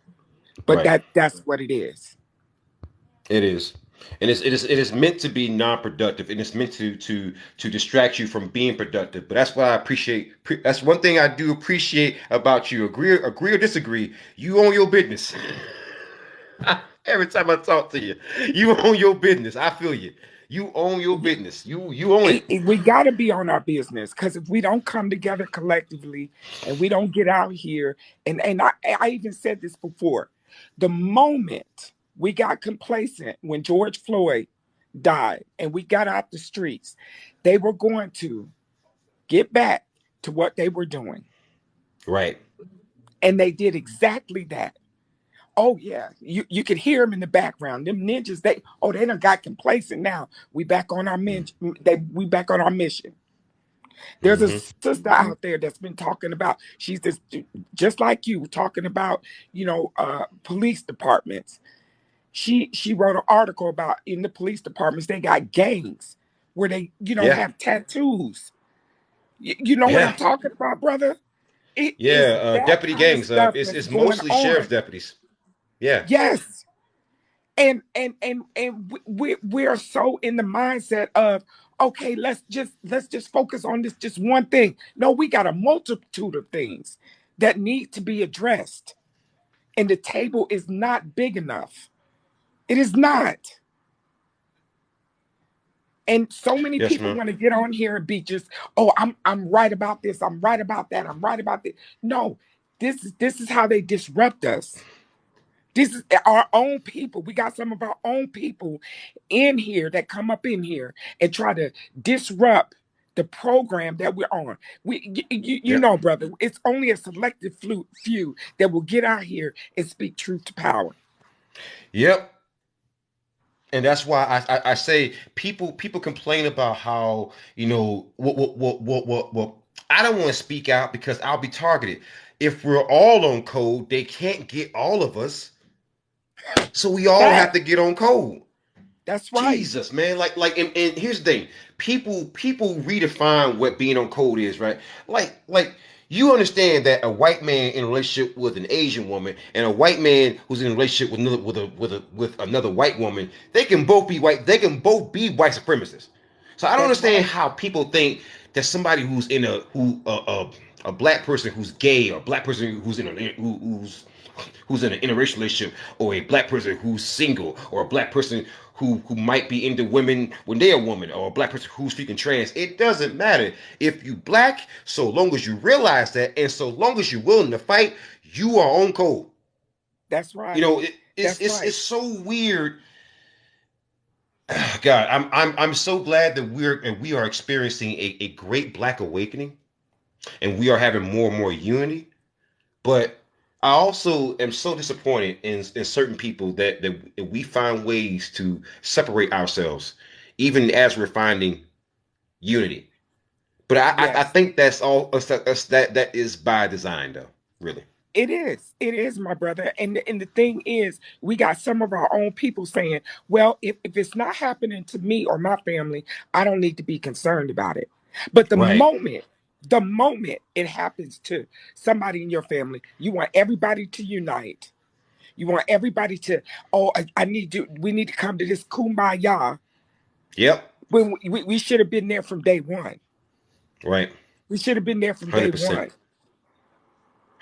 But Right. that's what it is. It is. And it is meant to be non-productive, and it's meant to distract you from being productive. But that's what I appreciate. That's one thing I do appreciate about you. Agree or disagree. You own your business. Every time I talk to you, you own your business. I feel you. You own your business. You own it. We got to be on our business, because if we don't come together collectively and we don't get out here, and I even said this before, the moment we got complacent when George Floyd died and we got out the streets, they were going to get back to what they were doing. Right. And they did exactly that. Oh yeah, you could hear them in the background. Them ninjas, they done got complacent now. We back on our we back on our mission. There's a Mm-hmm. sister out there that's been talking about, she's just like you, talking about, police departments. She wrote an article about in the police departments, they got gangs where they, Yeah. have tattoos. You know what I'm Yeah. talking about, brother? It is Yeah. that Deputy kind of gangs. stuff It's that's it's going mostly sheriff's on. deputies. Yeah. Yes. And we're so in the mindset of, okay, let's just focus on this just one thing. No, we got a multitude of things that need to be addressed, and the table is not big enough. It is not. And so many Yes, people ma'am. want to get on here and be just, oh, I'm right about this, I'm right about that, I'm right about this. No, this is how they disrupt us. This is our own people. We got some of our own people in here that come up in here and try to disrupt the program that we're on. You Yep. know, brother, it's only a selective few that will get out here and speak truth to power. Yep. And that's why I say people complain about how what I don't want to speak out because I'll be targeted. If we're all on code, they can't get all of us, so we all have Fact. to get on code. That's right. Jesus, man. And here's the thing. People redefine what being on code is, right? Like you understand that a white man in a relationship with an Asian woman and a white man who's in a relationship with another white woman, they can both be white. They can both be white supremacists. So I don't That's understand right. how people think that somebody who's in a black person who's gay or a black person who's in an interracial relationship, or a black person who's single, or a black person who might be into women when they're a woman, or a black person who's speaking trans. It doesn't matter. If you black, so long as you realize that, and so long as you're willing to fight, you are on code. That's You right. know, That's it's right. so weird. God, I'm so glad that we are experiencing a great black awakening, and we are having more and more unity. But I also am so disappointed in certain people that we find ways to separate ourselves, even as we're finding unity. But I Yes. think that's all that is by design, though. Really. It is. It is, my brother. And the thing is, we got some of our own people saying, well, if it's not happening to me or my family, I don't need to be concerned about it. But Right. the moment it happens to somebody in your family, you want everybody to unite. You want everybody to, oh, we need to come to this kumbaya. Yep. When we should have been there from day one. Right. We should have been there from day 100%. one.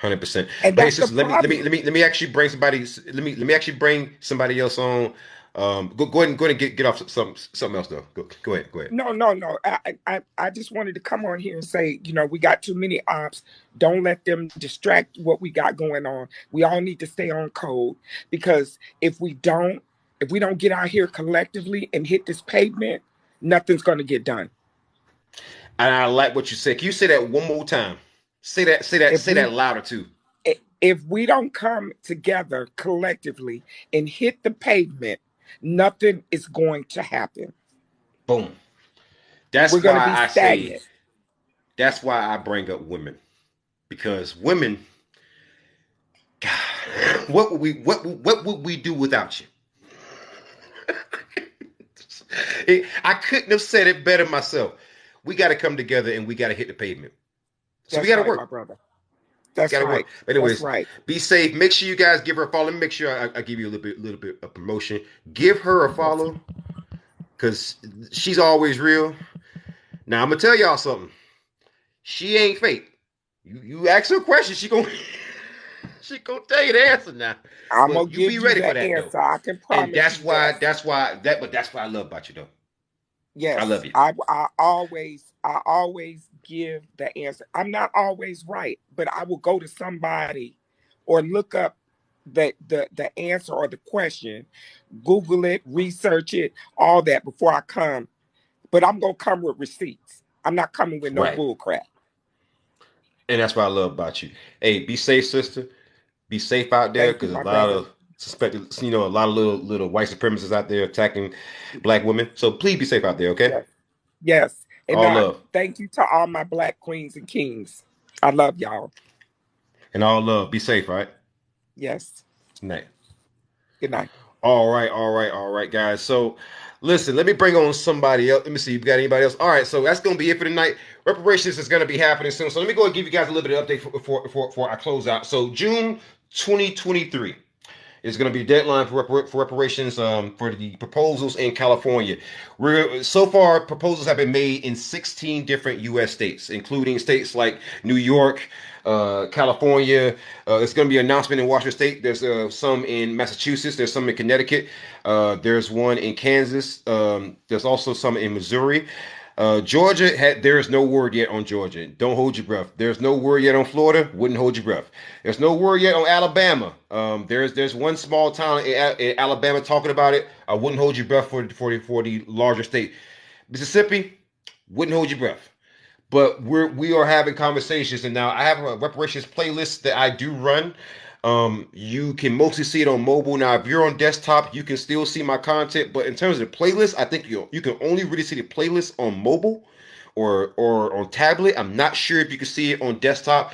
100%. And But hey, that's the sister, problem. let me actually bring somebody. Let me actually bring somebody else on. Go ahead and get off something else though. Go ahead. Go ahead. No, no, no. I just wanted to come on here and say, we got too many ops. Don't let them distract what we got going on. We all need to stay on code, because if we don't get out here collectively and hit this pavement, nothing's going to get done. And I like what you said. Can you say that one more time? Say that. Say that. If Say that we louder too. if we don't come together collectively and hit the pavement, nothing is going to happen. Boom. We're That's going to why be I say. stagnant. That's why I bring up women, because women. God, what would we do without you? I couldn't have said it better myself. We got to come together and we got to hit the pavement. So we That's got to right, my work. brother. Got That's to work. right. But That's anyways, right. be safe. Make sure you guys give her a follow. Let me make sure I give you a little bit of promotion. Give her a Yes. follow, because she's always real. Now I'm gonna tell y'all something. She ain't fake. You ask her a question, She gonna tell you the answer now. I'm gonna But you be give you ready for the that though. answer. I can And promise you that. that's what I love about you though. I love Yes, you. I always give the answer. I'm not always right, but I will go to somebody or look up the answer or the question, Google it, research it, all that before I come. But I'm gonna come with receipts. I'm not coming with no Right. bull crap. And that's what I love about you. Hey, be safe, sister. Be safe out there Thank you, because a my lot brother. of suspected, a lot of little white supremacists out there attacking black women. So please be safe out there, okay? Yes, yes. And All love. thank you to all my black queens and kings. I love y'all. And all love. Be safe, all right? Yes. Night. Good night. All right, guys. So, listen, let me bring on somebody else. Let me see. You got anybody else? All right, so that's going to be it for tonight. Reparations is going to be happening soon. So, let me go and give you guys a little bit of update for I close out. So, June 2023 is going to be a deadline for reparations for the proposals in California. We're so far proposals have been made in 16 different U.S. states, including states like New York, California. There's going to be an announcement in Washington State. There's some in Massachusetts. There's some in Connecticut. There's one in Kansas. There's also some in Missouri. Georgia there is no word yet on Georgia. Don't hold your breath. There's no word yet on Florida. Wouldn't hold your breath. There's no word yet on Alabama. There's one small town in Alabama talking about it. I wouldn't hold your breath for the larger state. Mississippi, wouldn't hold your breath. But we are having conversations, and now I have a reparations playlist that I do run. You can mostly see it on mobile. Now, if you're on desktop, you can still see my content. But in terms of the playlist, I think you can only really see the playlist on mobile or on tablet. I'm not sure if you can see it on desktop,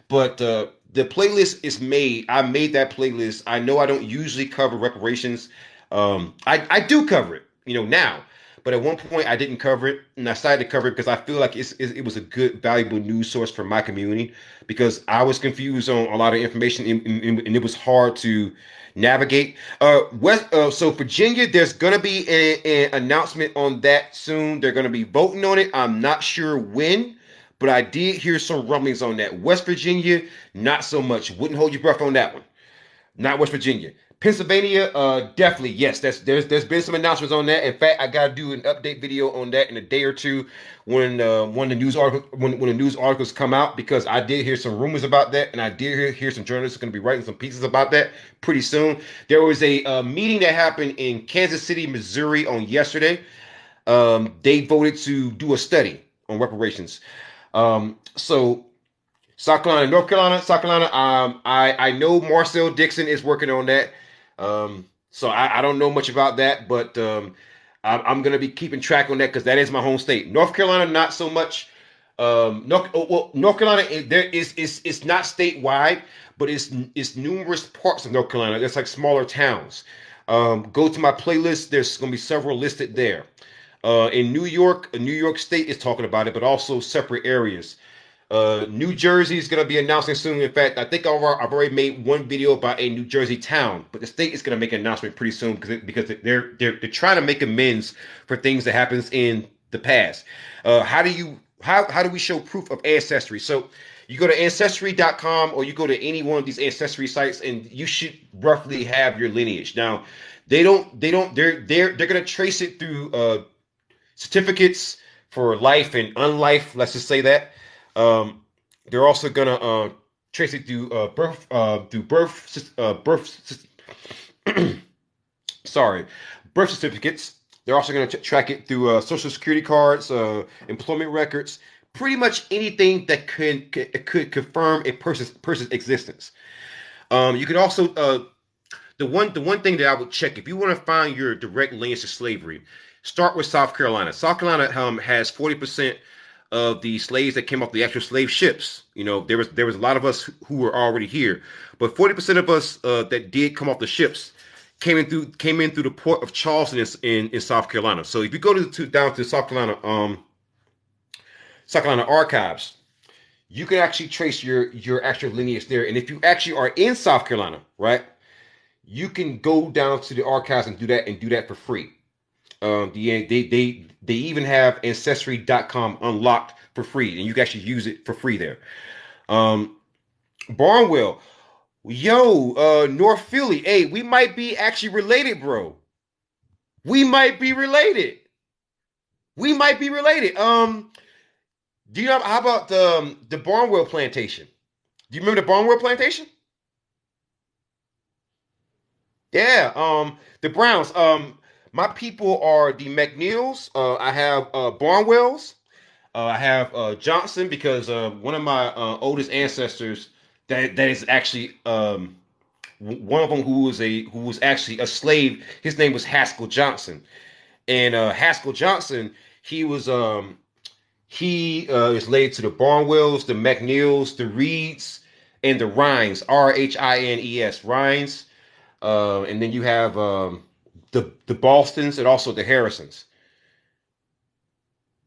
but the playlist is made. I made that playlist. I know I don't usually cover reparations. I do cover it, now. But at one point, I didn't cover it, and I started to cover it because I feel like it was a good, valuable news source for my community because I was confused on a lot of information, and it was hard to navigate. So Virginia, there's gonna be an announcement on that soon. They're gonna be voting on it. I'm not sure when, but I did hear some rumblings on that. West Virginia, not so much. Wouldn't hold your breath on that one. Not West Virginia. Pennsylvania, definitely yes. There's been some announcements on that. In fact, I gotta do an update video on that in a day or two when the news articles come out because I did hear some rumors about that and I did hear some journalists are gonna be writing some pieces about that pretty soon. There was a meeting that happened in Kansas City, Missouri on yesterday. They voted to do a study on reparations. So South Carolina, North Carolina, South Carolina. I know Marcel Dixon is working on that. So I don't know much about that, but I'm going to be keeping track on that because that is my home state. North Carolina, not so much. North Carolina, it's not statewide, but it's numerous parts of North Carolina. It's like smaller towns. Go to my playlist. There's going to be several listed there. In New York, New York State is talking about it, but also separate areas. New Jersey is going to be announcing soon. In fact, I think I've already made one video about a New Jersey town, but the state is going to make an announcement pretty soon because they're trying to make amends for things that happens in the past. How do we show proof of ancestry? So you go to ancestry.com or you go to any one of these ancestry sites, and you should roughly have your lineage. Now, they're going to trace it through certificates for life and unlife. Let's just say that. They're also gonna trace it through sorry, birth certificates. They're also gonna track it through social security cards, employment records, pretty much anything that could confirm a person's existence. You can also the one thing that I would check if you want to find your direct lineage to slavery, start with South Carolina. South Carolina has 40% of the slaves that came off the actual slave ships. There was a lot of us who were already here, but 40% of us that did come off the ships came in through the port of Charleston in South Carolina. So if you go down to South Carolina archives, you can actually trace your actual lineage there. And if you actually are in South Carolina, right, you can go down to the archives and do that for free. They even have ancestry.com unlocked for free, and you can actually use it for free there. Barnwell, Yo, North Philly. Hey, we might be actually related, bro. We might be related. We might be related. Do you know how about the Barnwell plantation? Do you remember the Barnwell plantation? Yeah. The Browns. My people are the McNeils. I have Barnwells. I have Johnson because one of my oldest ancestors that is actually one of them who was actually a slave. His name was Haskell Johnson, and Haskell Johnson he is related to the Barnwells, the McNeils, the Reeds, and the Rhines. Rhines. Rhines. And then you have the Bostons and also the Harrisons.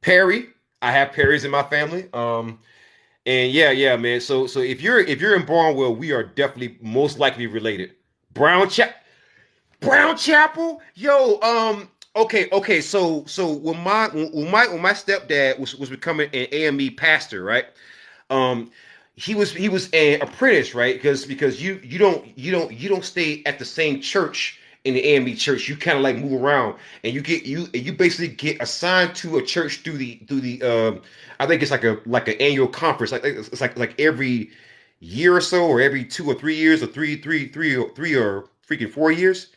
Perry. I have Perrys in my family. And yeah, man. So if you're in Barnwell, we are definitely most likely related. Brown Chap Brown Chapel, yo. Okay. So when my stepdad was becoming an AME pastor, right? Um, he was an apprentice, right? Because you don't stay at the same church in the AME church. You kind of like move around, and you basically get assigned to a church through the I think it's like an annual conference. It's like every year or so, or every 2 or 3 years, or three or freaking 4 years.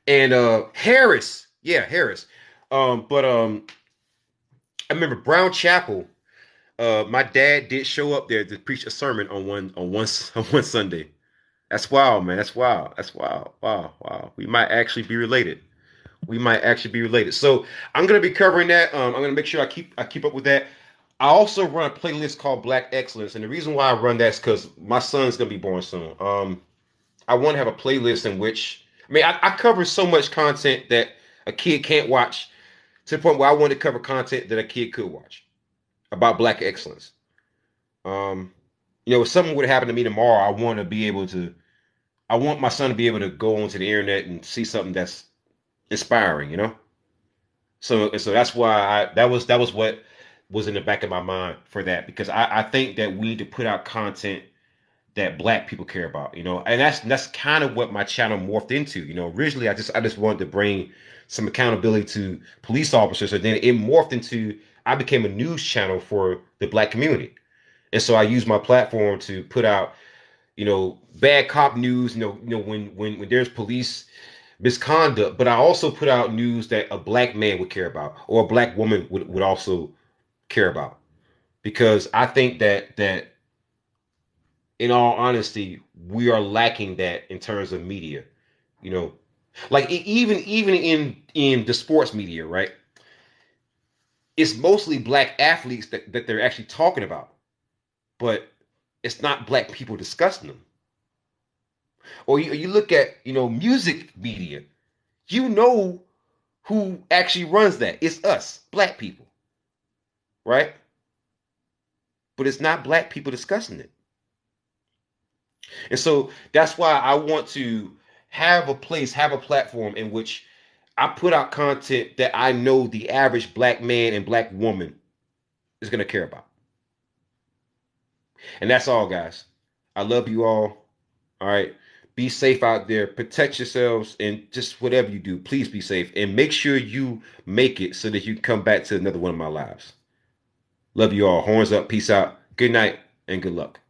And Harris, yeah, Harris. But I remember Brown Chapel. My dad did show up there to preach a sermon on one Sunday. That's wild, man. That's wild. That's wild. Wow, wow. We might actually be related. We might actually be related. So I'm gonna be covering that. I'm gonna make sure I keep up with that. I also run a playlist called Black Excellence, and the reason why I run that is because my son's gonna be born soon. I want to have a playlist in which I cover so much content that a kid can't watch, to the point where I want to cover content that a kid could watch about Black excellence. Um, if something would happen to me tomorrow, I want my son to be able to go onto the internet and see something that's inspiring. So that's why that was what was in the back of my mind for that, because I think that we need to put out content that Black people care about, and that's kind of what my channel morphed into. Originally I just wanted to bring some accountability to police officers, and then it morphed into, I became a news channel for the Black community. And so I use my platform to put out, bad cop news, when there's police misconduct, but I also put out news that a Black man would care about, or a Black woman would also care about. Because I think that in all honesty, we are lacking that in terms of media. You know, like even in the sports media, right? It's mostly Black athletes that they're actually talking about, but it's not Black people discussing them. Or you look at music media, you know who actually runs that? It's us, Black people, right? But it's not Black people discussing it. And so that's why I want to have a platform in which I put out content that I know the average Black man and Black woman is going to care about. And that's all, guys. I love you all. All right. Be safe out there. Protect yourselves, and just whatever you do, please be safe and make sure you make it so that you can come back to another one of my lives. Love you all. Horns up. Peace out. Good night and good luck.